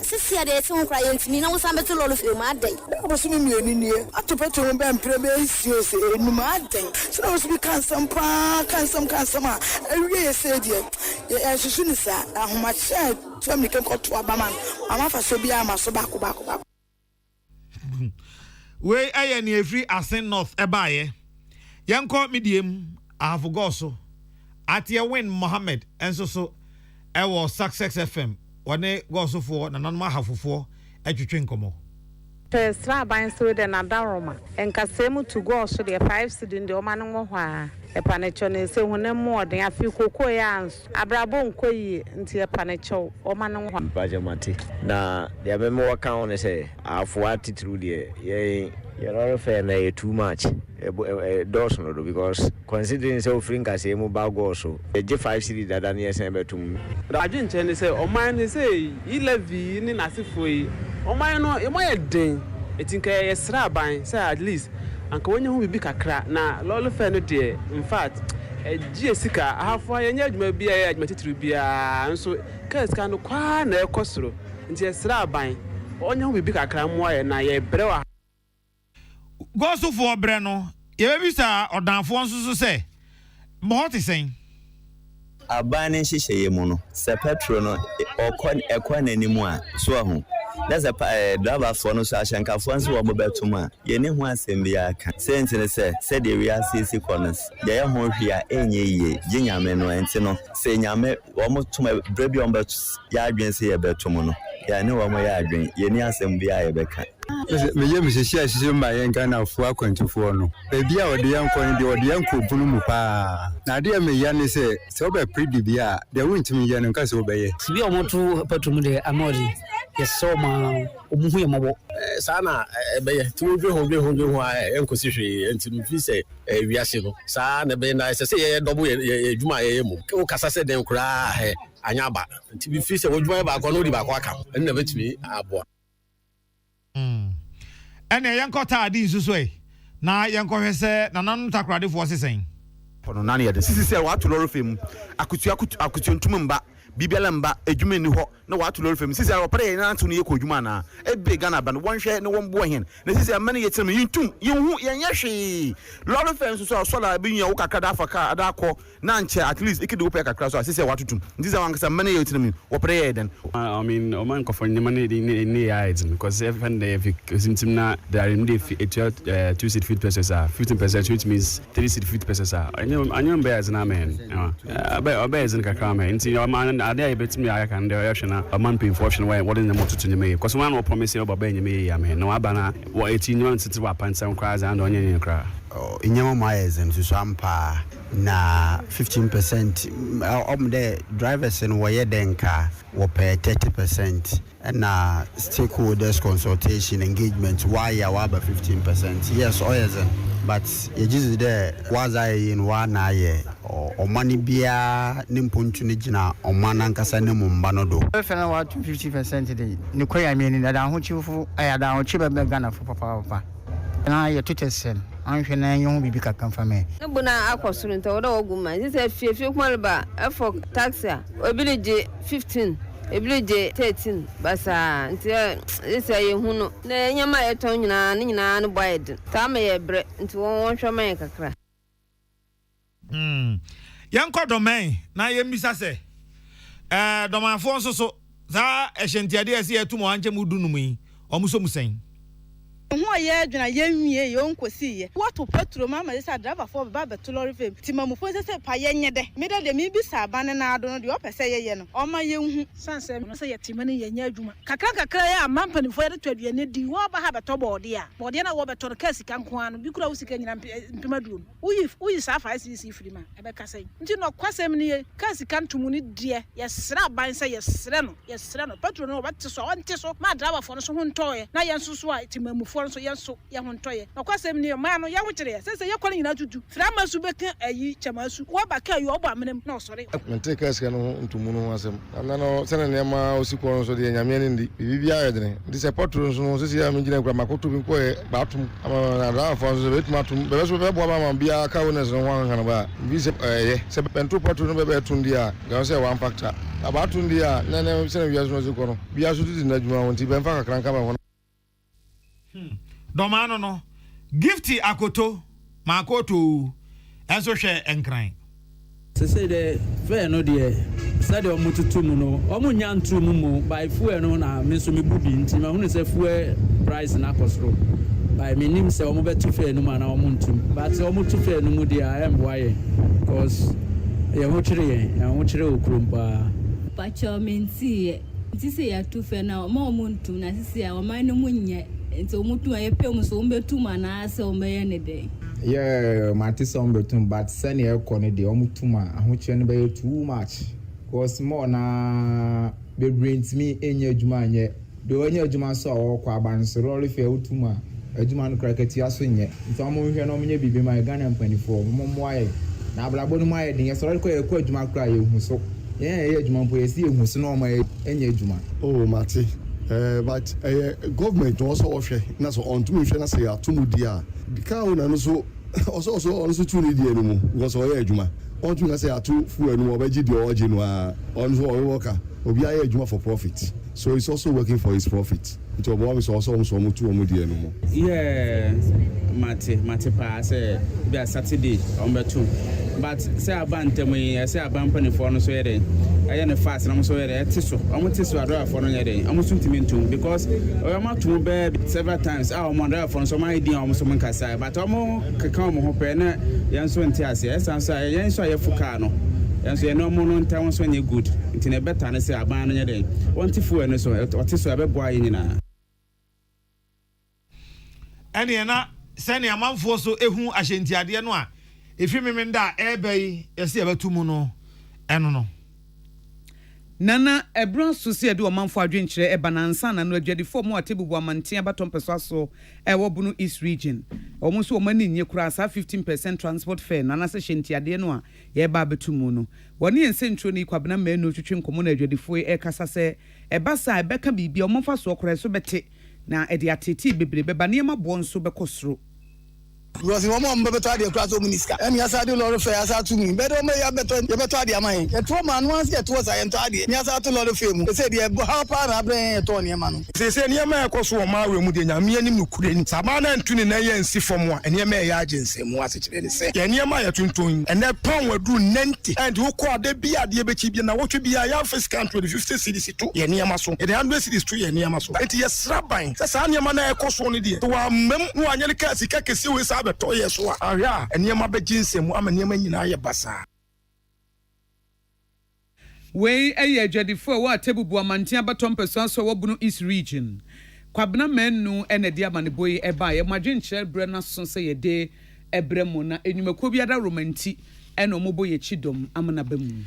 sisi yɛ de ɛti ho kora yɛn ntumi na wosan bɛ to lɔri fɛ mu adɛn ɔbɛso mi mienu nie ato petro ho bɛ mpere bɛ esie se enum adɛn so na ɔso bi kansam paa kansam a ɛwie yɛ sɛ deɛ yɛsusu ne saa ahomakyɛ tuam ne kɛnkɔto abama no amafa so bi ama so baako we aye ni every Asen North ebaye yanko medium ahafogo so atie win Mohammed enso so ewo Success FM wone go so fo na nanoma ahafofo atwetwe nkomo Sra ban so de na daroma enkasemu to go so de 5 cedi de o ma no ho a epanecho ne se hunem mo den afi koko ya abrabo nkoyi nti epanecho o ma no ho bajamati na de be mo waka on say afo attitude de ye not fair na too much doors no because considering say offering kasemu ba go so e je 5 cedi dada ne yesen betum adwe nche ne say o man ne say 11 ni nasefo yi o man no e mo ye den etinka ye sra ban say at least anka wonye hu bibi kakra na lolo fair no de in fact gie sika ahafo yenye adwuma bia ye adwuma titiri bia nso ka sika no kwa na ekosoro nti ye sra ban onye hu bibi kakra mo ye na ye brewa go so for bre no ye be bisa odanfo nso so say mo ti sen abane hihye mu no se petro no ekwa nanimu a so ahu that's a driver for no so ashanka for nso wo betum a ye ne ho asem bia aka sentene se de we asisi corners ye ho hwia enye ye ginyame no enti no se nyame wo motum brebi on bet ya adwen se ye betum no ya ne wo mo ya adwen ye ni asem bia ye beka me ye me hye ma ye nka na fu akwantufo no bia ode yankon de ode yanko bunu mu pa na de me ya ne se oba predi bia de wuntimi ye no nka se obeye sibi omoto patum de amori yeso ma omuhu ye mabo sana beye tuwe ho a enkosi hwe enti mfi se wiase no sa na be na se ye double ye dwuma ye mu o kasa se den kura anya ba enti bi fi se wodwuma ba ko no di ba ko aka enna betumi abo ene yankota adi nsuso na yankohwe se na nanu takrade fo sesen pono na ye de sisi se wa to loro fem akutu ntum mba bibiala mba adwuma ni ho na wa to loro fem sisi a opere na anto ne yeko adwuma na ebe Ghana ba no wonhwe ne won bo hen na sisi a mane yetem yintum yehu yenye hwe loro fem so so la bi nwa wo kakada afaka ada akọ na nche at least ikide wo pe kakra so sisi a watutum sisi a wankasa mane yetem opere ye den I mean o man ko for ni mane ni aids because if and if sintim na there in the 2 seat feet pesos 15% which means 3 seat feet pesos anyo be as na men be as in kakra men nti o man ade betimi aya kan de yashna a man pay for option why what in the motor to me because one no promise you baba nyame ya me no abana what 18 months to wa pansan cries and onye nye kra inyama mayezen so ampa na 15% the drivers in waye denka wo pay 30% na stakeholders consultation engagement why ya wa 15% yes oyezen but ye jizu there was I in one aye o money bia nimpuntu ne gina o mana nkasa ne mumba no do e fena wa 50% dey ni koya mi ni da ho chifu aya da ho chibe be Ghana fo papa na ye tutesen anhwe na enyo bibi kakan fa me ne buna akosuru nta wo da oguma sise fie kuma ba efo taxi obi je 15 ebilije 13 basa nti ese ye hunu na nyama eton nyina no boyd ta ma ye bre nti won hwe man kakra yanko domain na ye mbisa se domanfo nso so za ehentiade ese etumo anche mudunum yi omuso musen ho ye adwuna ye nwie ye onkosi ye wato petrol mama ye sa driver for ba beto lorry fam timamufo se pa ye nyede me de me bi sa ban na ado no de opese ye no o ma ye hu sanse no se ye timane ye nya adwuma kakra ye amampani fo ye de twaduane di wo ba ha beto bode na wo beto ka sika nko anu bi kura wo sika nyina mpemaduo uyi sa 5cc free ma e be kasa nti no kwasem ne ye ka sika ntumu ni de ye sra ban se ye sre no petrol no ba te so on te so ma driver for no so ho ntoye na ye nsusu a timamufo for so yenso ye hontoye na kwasem ne ma no ye ho kire se ye kwani nyina tutu frama su beka ayi chamasu wo ba ka yo obo amenem na osore mente ka ska no ntumu no asem na no sene ne ma osikwo so de nyame ne ndi bibia yedene ndi se potro so se ya mingina kwa makoto bi ko e batum ama na da for so betmatum be so be bo ba ma bia ka wona so wan han ba bi se se pentu potro no be tundi a ga se one factor abatu ndi a na se na wiaso no sikwo no bia so tuti na djuma wonti be mfa kakran ka ba hono domano no gifty akoto makoto enso hwe enkran say the fair no there said o mututu mu no o mu nyantu mu by fuel no na me so me bubi nti ma hunu say fuel price na kosro by me nim say o mu betu fair no ma na o mu ntum but o mu tu fair no mu there I am why cause ye ho chire okrompa pacho menti say ya tu fair na o mu ntum na sisi ya o man no mu nye nti o mu tu aye pe mu so o betu ma na say o meye ne dey yeah matisam betum but send e kone de omutuma ahoche no be too much cause more na be brings me enya adwuma anye de enya adwuma so awọ abansoro refe utuma adwuma no krakati aso nye nti omo hwe no menye bibi ma Ghana mpanifo mo aye na ablabo no mo aye de so ko adwuma kra ye hu so ye adwuma mpo esi ehu so no mo enya adwuma oh mati but government also offer na so on to me na say atumu dia ka una no so also tuni dia no mu because o ye adwuma on to na say atu fu enu obaji dia oji no a on so o worker obi aye adwuma for profit so he's also working for his profit nti obo mi so also so mu tu o mu dia no mu yeah mate pa say be Saturday on betu but say abantem say abampa for no so yede aye ne fast na so yede tiso omo adora for no yede omo suntimi ntum because omo atu be several times omo adora for no so my dia omo so nkasa but omo keka omo ho pe na yenso nti ase esanso yenso aye fuka no yenso ye no mo no ntam so nye good nti ne better na say aban no yede wonti fu eno so otiso abebo aye nyina ene na sene amanfo so ehu ahyentiade no a efi memenda ebei yesi abetumu no eno no nana ebron so se de omanfo adwenkyere ebanansa na no adwadifo mu atebubu amanten abatom peso so wobunu East region omo so omani nye kura sa 15% transport fare nana se hyentiade no a ye ba abetumu no woni ensentro ni kwabena manu twetwe nkomo na adwadifo kasa se ebasa ebeka bibia omonfa so okora so bete na edi ateti bebrebe ba niam abo nso bekosro because one more better the class of minister and yasa do lot of fair yasa to me better me ya better the amai e to man once get was I enter the yasa to lot of fame they say the how power na bring to ne ma no say niam e koso ma we mu de nya me anim nukure ni sabana ntuni na ye nsi fom a niam e ya agency mu ase kire ni say ye niam ya tuntun and that pound we do 90 and who call the bia de be chi bia na wotwe bia ya first country 50 cedis to ye niam so e 100 cedis to ye niam so enti ye sraban say niam na e koso ni de to wa mem no anya ka sika kesi we sa to yeso a ahia eniema be ginsem ama niema nyina ye basa we eye adwadifo wa tebubu amanten abatom peso so wobunu East region kwabena menu ene de amaneboyi eba ye madwenkyere bre na so se ye de ebremu na enwumako biada romanti ene omoboye chidom amana bemu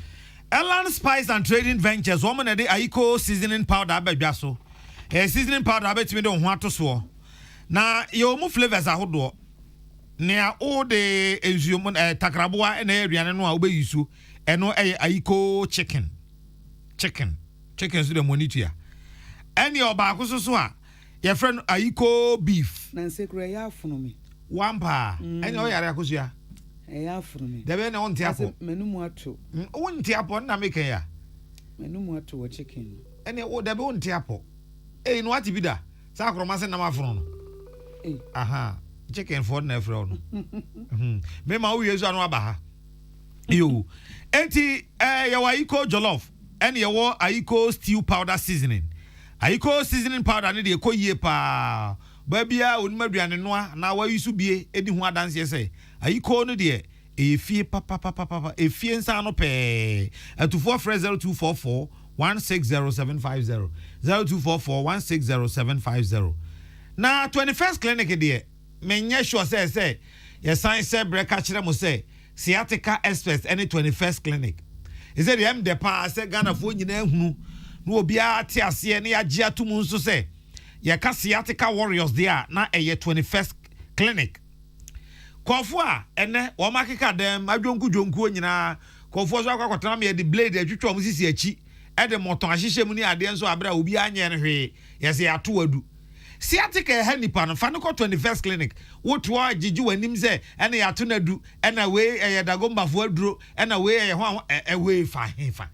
Elan Spice and Trading Ventures woman na de Aiko seasoning powder abadwa so seasoning powder abetimi de ho atoso na ye omo flavors ahodo nea o de enzuom takraboa na aduane no a obeyisu eno Aiko chicken so de monitor eni oba akososo a ye friend Aiko beef na nsekura ya afuno mi wampa eni o yare akoso ya ya afuno mi debe na wonti apo menumu ato wonti apo na meken ya menumu ato wo chicken eni o debe wonti apo no ati bida sa akroma se na mafuno no aha chicken for na fro no me ma wo yesu anu aba ha yo enti ye wa Aiko jollof and ye wo Aiko stew powder seasoning Aiko seasoning powder ne de ekoyie pa ba bia onuma aduane noa na wa yusu bie edi ho adanse se Aiko no de efie papa efie nsa no pe atufo fresh 0244 160750 0244 160750 na 21st clinic de menye sure say yes science break kire mo say sciatica express any 21st clinic is it the pa say Ghana fo nyina hunu no obi ate ase ne ya gia tum nso say yɛka sciatica warriors there na ɛyɛ 21st clinic kɔfo a ɛnɛ wɔn akeka dɛm adwonku nyinaa kɔfo so akɔkɔtena me yɛde blade atwitwa wɔn sisi akyi ɛde mɔtɔn ahyehyɛ mu ne adeɛ nso abere a obi anyɛ no hwee yɛsɛ yɛato wadu sciatica ɛha nipa no fa no kɔ 21st clinic wotoa gyegye w'anim sɛ ɛna yɛato no adu ɛna wei ɛyɛ dagombafo aduro ɛna wei ɛyɛ ho ɛwei fa hefa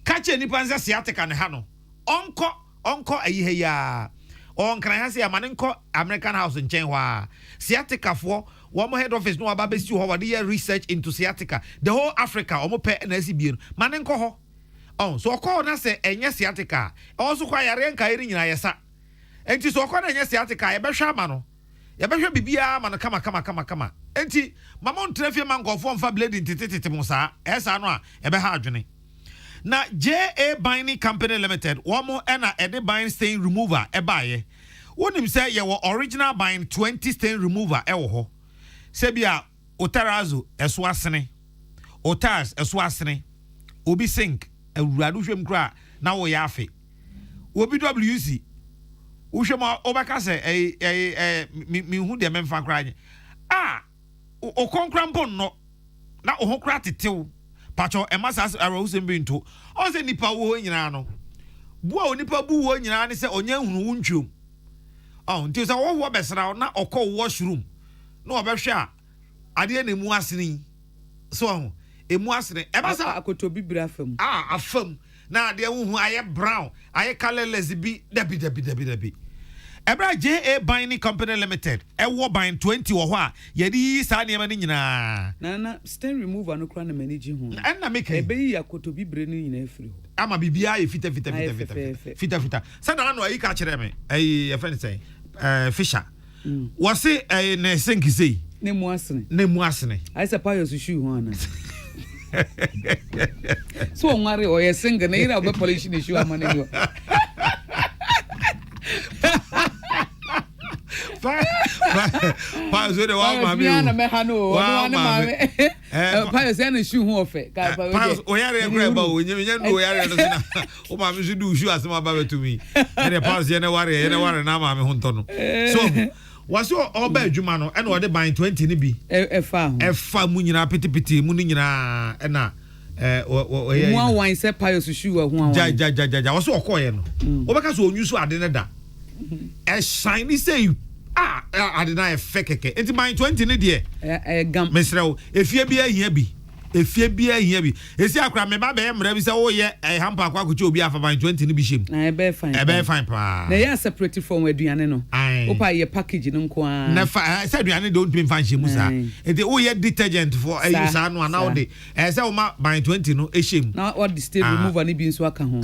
ka kyerɛ nipa nsɛ sciatica ne ha no ɔnkɔ ayi ha yi a ɔnkran ha sɛ amane nkɔ American House nkyɛn hɔ a sciatica foɔ wɔn head office no aba bɛsi hɔ wɔde yɛ research into sciatica the whole Africa wɔn pɛ na asi bie no mane nkɔ hɔ so ɔkɔ na sɛ ɛnyɛ sciatica ɔso kɔ ayare nkae ne nyinaa yɛsa enti so ɔkɔ na ɛnyɛ sciatica yɛbɛhwɛ ama no yɛbɛhwɛ bibia ama no kama enti mama ntra fie ma nkɔfoɔ mfa blade ntetetete mo saa ɛsa no a ɛbɛha adwene na JA Binding Company Limited wɔn ɛna ɛde bind stain remover ɛbaayɛ wonim sɛ yɛwɔ original bind 20 stain remover ɛwɔ hɔ sɛ bia otarazo ɛso asene otars ɛso asene obi sink awurade hwem kra na wo yɛ afe obi WC wohwem obɛka sɛ me hu de memfa kra nye o konkra mpo no na o ho kra tetew pacho emasas arawusem binto o se nipa wo nyina no bua o nipa bu wo nyina ne se onya hunu wuntwom nti se wo besra na okọ washroom na obehwe a ade na mu asene so emu asene ebasa akotobi bira fam afam na ade hu aye brown aye colorless bi dabi Ebra JA Binding Company Limited ewo bind 20 wo ho a yedi sa ne ma ni nyina na stain remover no kra na manage hu na make ebeyi akotobi bire no nyina afiri ho ama bibia ye fita sa na no ayi ka kire me ayi friend say Fisher wose na sink say ne mu asene ai se pa yo su shoe ho ana so ngare o ye sink na ira be polish ni shoe amane yo pa so de wa ma mi na me ha no wa na ma pa so na shoe ho ofe ka pa o yare kra ba o nyem no yare no na o ma mi so du shoe asema ba betumi ene pa so ne ware na ma mi ho nto no so waso oba adwuma no ene ode ban 20 ni bi efa mu nyina pitipiti mu ni nyina ena mu awan se pa so shoe ho awan ja waso okoye no obeka so onyu so ade ne da shiny say ade na efe keke enti ban 20 ni de gam mesrew efie bi ahia bi esi akra me ba be mra bi se wo ye hampa akwa kuchi obi afa ban 20 ni bi shem na ebe fine pa na ya separate from aduane no opa ye package no nko a na se aduane don't be fan shemu sa enti wo ye detergent for use anu na wo de se wo ma ban 20 no eshem na all the stain remover ni bi nso aka ho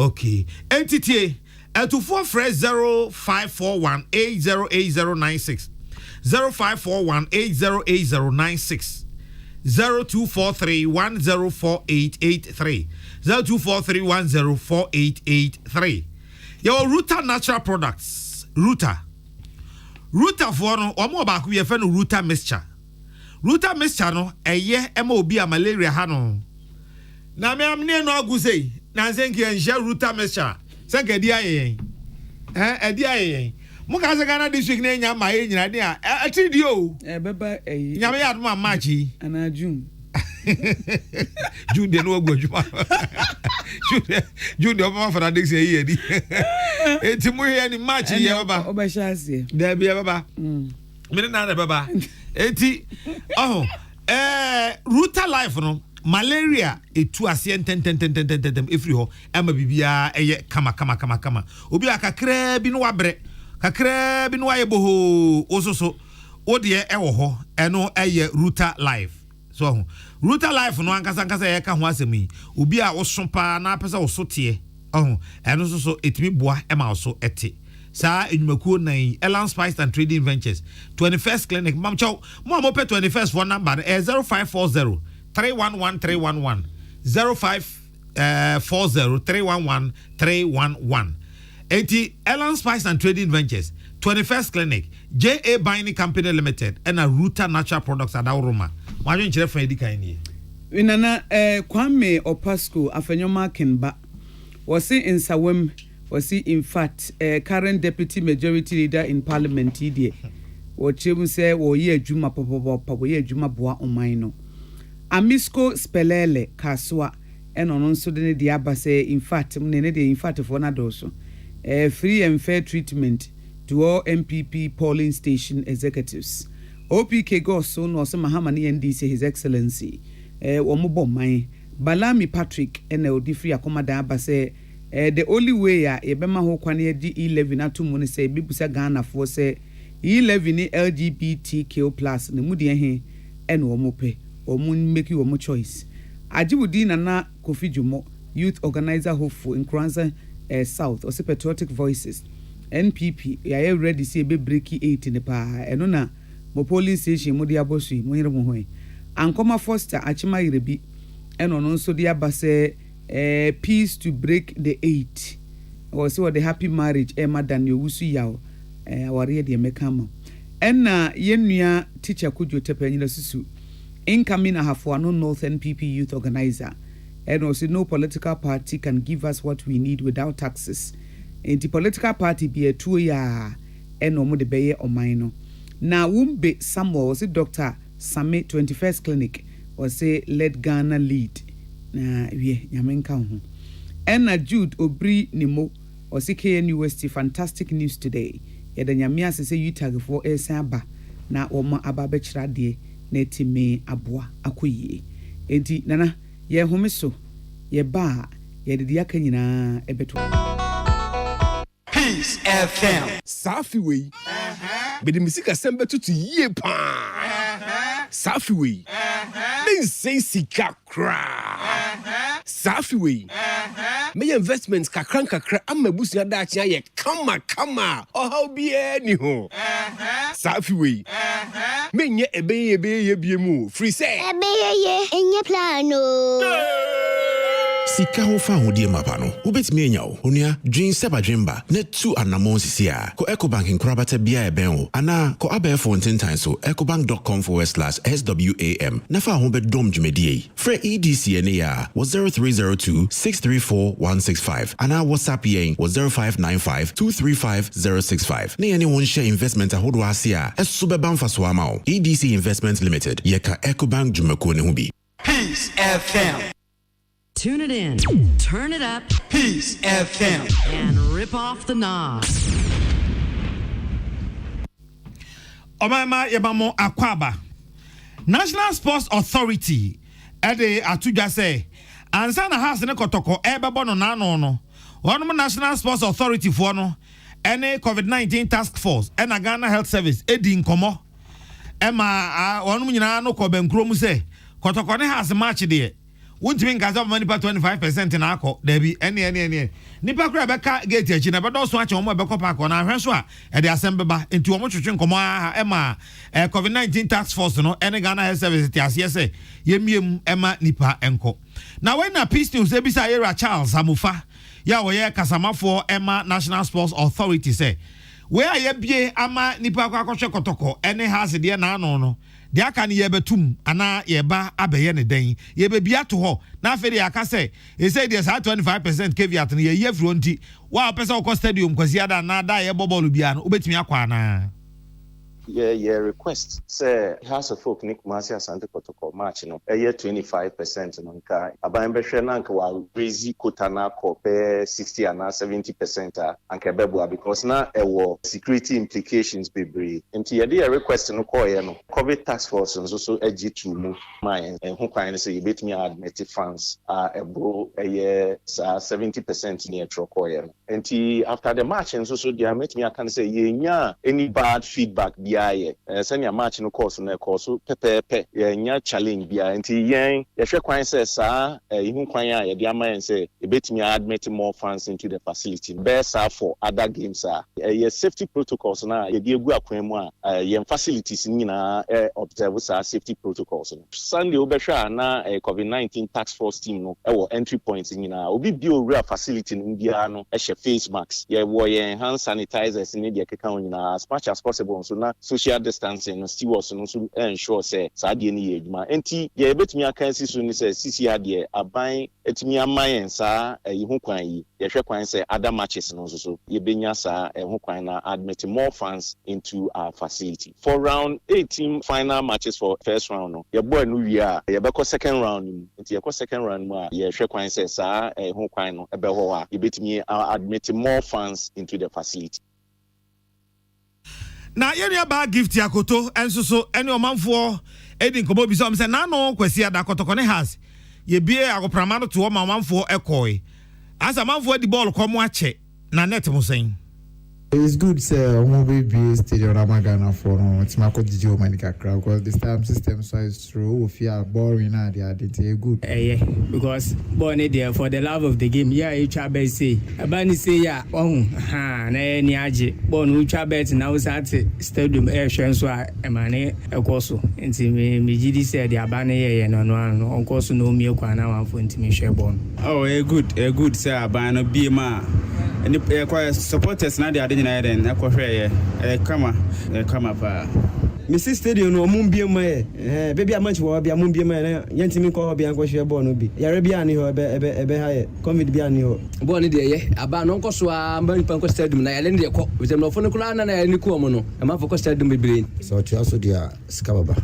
okay entity At24 fresh 0541808096 0541808096 0243104883 0243104883 Your Ruta Natural Products Ruta for no omo ba ku ye fe no Ruta mixture no eye ema obi a malaria ha no na me amne no agusei na nsenki enhia Ruta mixture senke dia yen dia yen mu ka se Ghana district na nya ma ye nyina de a atidi o beba nya me yaduma matchi ana June de no agwajuma June de o for that say ye di enti mu ye ni matchi ye baba oba shase da bia baba me na baba enti Ruta Life no malaria etu ase ten every ho ema bibia eye kama obi akakra bi no wabre kakra bi no waye boho ososo odie ewo ho eno eye Ruta Life so Ruta Life no ankasa ye ka ho asemi obi a woso pa na apesa wosote eno so etimi boa ema woso ete sa enyumakuo nan Elan Spice and Trading Ventures 21st Clinic mamcho mo pe 21st phone number 0540 311 0540 311 Elan Spice and Trading Ventures 21st Clinic JA Binding Company Limited and a Ruta Natural Products at Auroma wajo nchire fa edikan ni inana Kwame Opasco afenyoma kenba wose nsawem see in fact current deputy majority leader in parliament die wɔkyerɛm sɛ wɔyɛ adwuma pɔpɔpɔpɔ wɔyɛ adwuma boa ɔman no Amisco Spelele Kaswa ɛno no nso de ne de aba sɛ in fact ne de in fact for na do so free and fair treatment to all MPP polling station executives OPK Goso no so Mahamani NDC His Excellency omobo man Balami Patrick ene odi free akoma da aba sɛ the only way a yebema ho kwane di 11 atomu ne sɛ bibusa Ghana for sɛ 11 LGBTQ+ ne mudi ehe ene omope omun make you omo choice Ajibudi Nana Kofi Jumo youth organizer hopeful in Kranza South or Patriotic Voices NPP ya ready see be breaky 8 ne pa eno na mo polling station mo dia bosu mo yire mo ho Ankoma Foster Achima Irebi eno no nso dia ba se peace to break the 8 or so the happy marriage madan yo wusu yawo aware de mekama enna yenua teacher Kujo Tepanyina susu incoming Ahafuano North NPP youth organizer and also no political party can give us what we need without taxes. And the political party be a 2 year and no more the baye or minor. Now Wumbe Samuel was a Dr. Same 21st clinic or say let Ghana lead. Na we yamen kan ho. Jude Obri Nimo or say KNUST fantastic news today. Yeda nyamia se say you tag for esaba na oma ababechra de netime aboa akoyie. Enti nana ye home so ye ba ye de aka nyina ebeto Peace FM Safi we be misika sembe tutu yie pa Safi we me say sika kra Safi we me investments kakra amabusu da achia ye kama o how bi ani ho Safi we me nye ebeye biemu free say ebeye enye plano Sika ho fa ho die mapa no wobetimi enya wo onua dwen seba dwenba na tu anamon sisia ko Ecobank nkrabata bia eben wo ana ko abefo ntentan so ecobank.com/swam na fa ho bedom dwumedie frɛ EDC ene ya 0302 634 165 ana WhatsApp yen 0595 235 065 na yene won share investment ahodo ase a eso beba mfa so ama wo EDC Investment Limited yeka Ecobank dwumako ne ho bi Peace FM Tune it in, turn it up, Peace FM, and rip off the knob. Omama yebamo akwaba. National Sports Authority ede atuja say ansa na house ne kotoko ebebo no na no. One National Sports Authority for no ene COVID-19 task force ena Ghana Health Service edi nkomo. Ema one nyina no ko benkro mu say kotoko ne house match de won't mean Gaza money per 25% in alcohol. There be any. Nipa Rebecca get a china, but also watch on my back park on our Henswa at the assembly into a much Emma COVID-19 task force, no, any Ghana Health Service, yes, Yemium Emma Nipa Enko. Now, when a peace news, Ebisa Charles Amufa, Yahweh Kasama for Emma National Sports Authority say, where ye be Ama Nipa Kotoko, any has a dear no. De aka ni yebetum ana yeba abeye ne den yebe bia to ho na afede aka say he say there's 25% caveat na ye fronti wa pesa ko stadium kwasi ada na da ye bobolu bia no obetimi akwa na yeah request say House of Folk Nick Masi Asante protocol match no 25% no nka aban behwe na nka wa raise quota na ko 60 and 70% anka bebo because na ewo security implications bebre nti ye dey request no call ye no COVID task force nso so ag2 mu my ho kwan no say you bet me admit funds ebo 70% near call ye nti after the match nso so dey met me can say ye nya any bad feedback senior match no course na course pepepe nya challenge bia nti yen ye hwe kwan say sa ihu kwan a ye de amayen say e betimi admit more fans into the facility best for other games ye safety protocols na ye de egu akwan mu a ye facilities nyina observe sa safety protocols no Sunday obehwa na COVID-19 task force team no ewo entry points nyina obi bi owura facility no bia no e hye face masks ye wo ye hand sanitizers ni de keka nyina as much as possible so na social distancing no stewards no so ensure say saa de ni ye adwuma enti ye betumi aka si so ni say sisi ade aban etumi amayen saa ho kwan yi ye hwe kwan say other matches no so ye benya saa ho kwan na admit more fans into our facility for round 18 final matches for first round no ye boy no wi a ye beko second round ni enti ye ko second round mu a ye hwe kwan say saa ho kwan no ebe ho a ye betumi admit more fans into the facility. Na yenya ba gift yakoto enso so ene omanfo edin kobo bi so say na no kwasi ada kotokone has ye bie agoprama no to omanfo ekoi asa manfo edi ball komo ache na net mo sen. It's good, sir. I'm going to be stadium Ramagana for it's my coach Manica crowd because this time system so it's true. If you are boring, they are good. Yeah, because born there for the love of the game. Yeah, you try to say. Abani say yeah. Oh, ha, na ni aje. Born you try bet now at stadium air so emane ekoso. Nti me gidi say the abani yeah no onkoso no mi kwa na wan for nti me share born. Oh, good say abani be ma. And the supporters now they are nyina den akohwe kama pa Mr. Stadium no mumbie ma baby a match wo bia mumbie ma yantimi ko bia nkohwe ball no bi yare bia ni ho ebe ha ye covid bia ni ho ball ni de ye aba no nkoso a mba nipa nko stadium na yale de ko we no fo kula na yale ni ko mo no e ma fo stadium be brain so to also dia skababa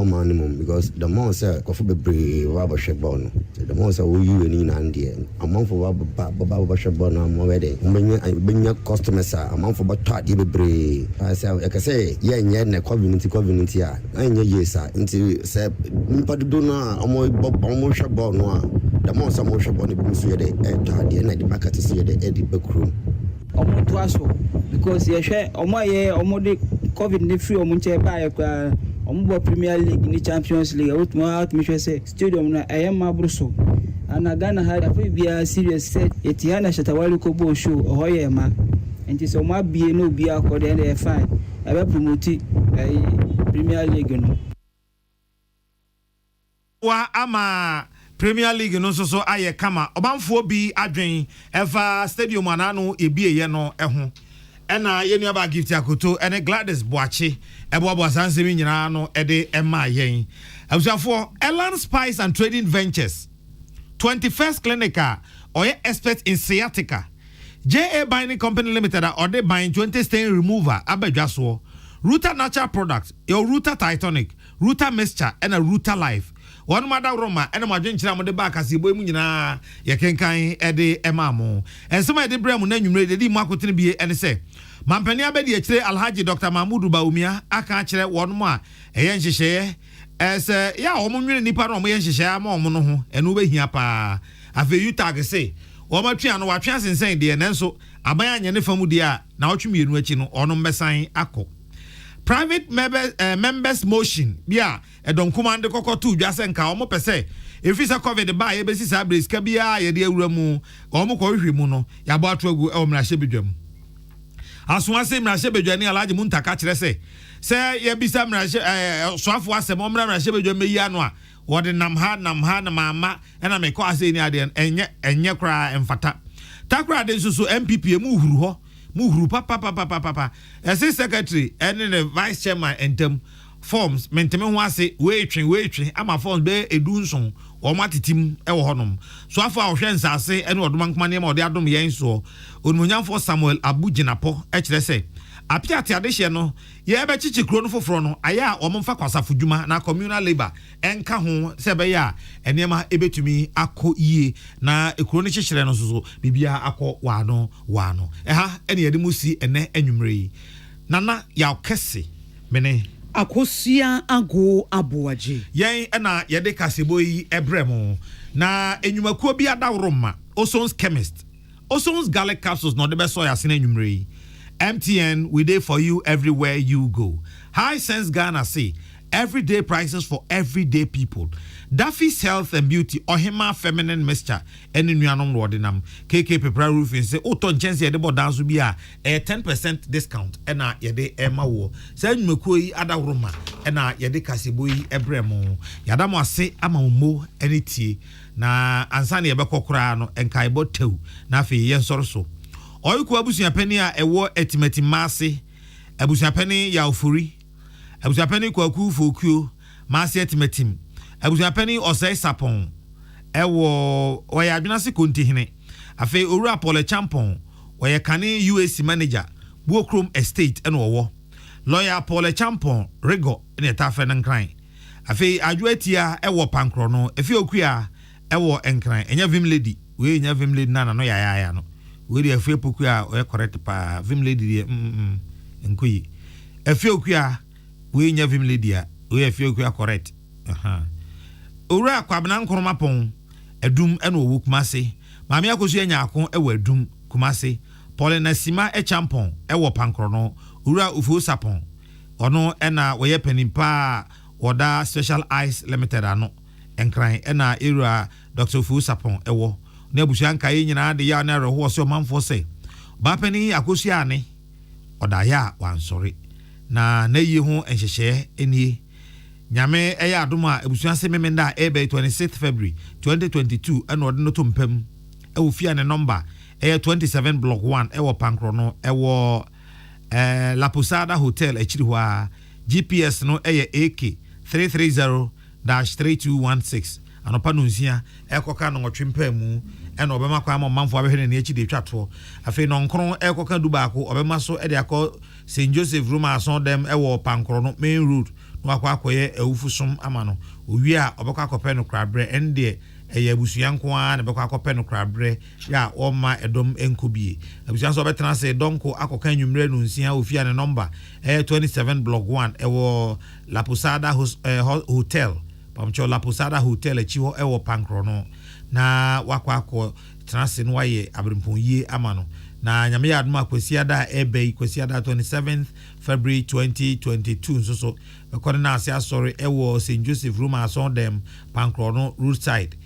minimum because the more say ko fo be brain wa ba hwe ball no the more say wo you ni na ndie amon fo wa ba hwe ball na mo we de benya customers a amon fo ba to ade be brain I say ye nye na community a anya yesa nti se nipa do na omo hwe ball no a the more some hwe ball no bi so ye de to ade na de market so ye de edi bekru omo to aso because ye hwe omo de covid ni free omo nche ba ye kwa omo bo Premier League ni Champions League out me hwe say stadium na ayema bruso ana Ghana ha afi bia serious set etiana shatawali ko bo show hoye ma nti so ma bie no bia akode na e fine ebe promote Premier League no wa ama Premier League no so aye kama obanfo bi adwen eva stadium anano ebie no eho ena yenu aba gift akoto ene Gladys Boache ebo sansemi nyina no ede ema yen abusuafo Elan Spice and Trading Ventures 21st Clinical oye expert in sciatica JA Binding Company Limited or de bind 20 stain remover abedwaso Ruta Natural Products your Ruta Titanic Ruta Mixture and a Ruta Life one mother Roma and my gentle mo de back as boy mu nyina ye kenkan e de emamo and some de brem na nwumre de di makotene bie ene se mampani abedi e kire Alhaji Dr. Mahmudu Baumia aka kire won mo a eye nhyehyeye ese ya omo nwene nipa no mo ye nhyehyeye ama omo no ho eno be hia pa afi you tag say wo matwea no watwea sensen de nenso aban anya ne famu de a na otwemienu achi no ono mbesan akọ private members motion bia edon command kokotu dwase nka omo pese efisa covid ba ye besi sa breska bia ye de awura mu omo ko hwe mu no ya bo atoagu e omra hye bedwam asoase mra hye bedwani Alhaji Muntaka kire se ye bisa mra hye soafo asem omra hye bedwam meyi ano a wode nam ha na mama ena me ko ase ni ade enye kra emfata takra de so MPP mu huru ho mu huru papa ese secretary ene ne vice chairman entem forms menteme ho ase weetwe ama forms be edunson o matetim e wo honom so afa ohwe nsase ene odomankoma ne ma ode adom yen so onumunyamfo Samuel Abuginapo e kire se apiate adehye no ye be chichi kro no foforo no aya o momfa kwasafo dwuma na communal labor enka ho se be ya enema ebetumi akọ iye na ekro no chichire no so bibia akọ wano ha ene yede musi ene anwumre nana ya kese mene akosia ago aboaje yen ena yede kasebo yi ebremo na enwumakuo bi adawroma Oson's chemist Oson's garlic capsules no de be so ya sene anwumre MTN, we there for you everywhere you go. High Sense Ghana say, everyday prices for everyday people. Duffy's Health and Beauty, Ohima Feminine Mixture, and in Yanom Rodinam, KK Pepra Roofing say, Oton Chance Yedebo Dance will be a 10% discount, and Yede Emma Wo. Send Mukui Ada Roma, and Yede Kasibui Ebremo. Yadamo say, Amamo, any tea, na Ansani Ebeko Krano, and Kaibo Tew, Nafi Yen Sorso. Oyiku abusuapani a ewo etimeti maase abusuapani ya ofuri abusuapani kwaku fokuo maase etimetim abusuapani osai sapon ewo oya adwenase kontihene afi owura Paul Champon oya kane UAC manager Buokrom Estate eno owo lawyer Paul Champon Rego ne tafe nankran afi adwoatia ewo pankro no afi okua ewo enkran enya vim lady we enya vim lady na no ya no we dey afi pokua o correct pa vim lady dey enkoyi afi okua we enya vim lady a we afi okua correct owura kwabena nkoroma pon adum eno owo kumase maami akoso enya akon ewo adum kumase Paul Nasima Champon ewo pankro no owura ufu sapon ono ena we penimpa Oda Special Ice Limited ano enkran ena era Dr. Fu Sapon ewo na abusuan kai nyina de ya na reho so manfo se ba pani akosia ne oda ya wansori na yi ho enhyehyɛ enie nyame eya adoma abusuan se memenda ebe 26 February 2022 ena ode no to mpam ewo fia ne number 27 block 1 ewo pankro no ewo La Posada Hotel echiriwa GPS no AK 330-3216 anopa no nsia ekoka no twempa mu ena obema kwa manfo abehwe ne echi de twato afi no nkron ekoka dubaako obema so e de akọ St Joseph Roma ason dem ewo pankro no main road no akwa akoye ewufusom amano owi a obeka akọpẹ no krabre ende eye abusuan ko a ne beka akọpẹ no krabre ya oma edom enkobie abusuan so betena se donko akoka nwumre no nsia ofia ne number 27 block 1 ewo La Posada Hotel pamcho La Posada Hotel echiwo ewo pankro no na wakwa akọ transe no waye abrimpon yie amano na nyame ya aduma kwesiada ebe kwesiada 27th February 2022 so according na asia sorry ewo St Joseph Roma ason dem pankro no roadside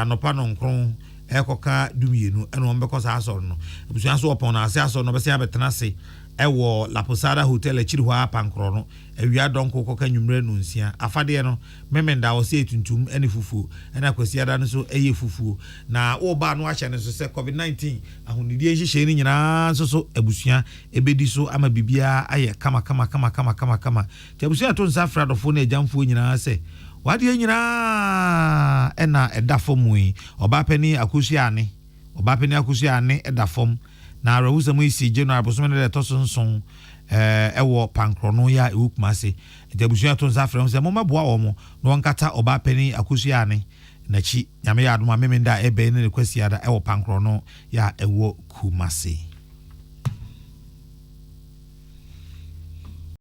anopa no nkron ekoka dumienu eno mbeko sa asor no ebusuan so opon na asia asor no be se abetena se ewo La Posada Hotel echirihwa pankro no awia donko koka nwumre no nsia afade no memenda wo se tuntum ene fufu ena kwasiada no so eye fufu na wo ba no ahye no so se COVID-19 ahonidie nhyehyɛ ni nyina so ebusuan ebedi so ama bibia aye kama ti ebusuan to nsa fradofo na ejamfo nyina se wade nyina ena edafom yi obapani akusiane edafom na rawusam isi January bosome de tosonson ewo pankro no ya ewukumase ebusuan to nsa frem se mo maboa wo mo no nkata obapani akusiane na chi nyame ya adoma memenda ebe ne kwasiada ewo pankro no ya ewo kumase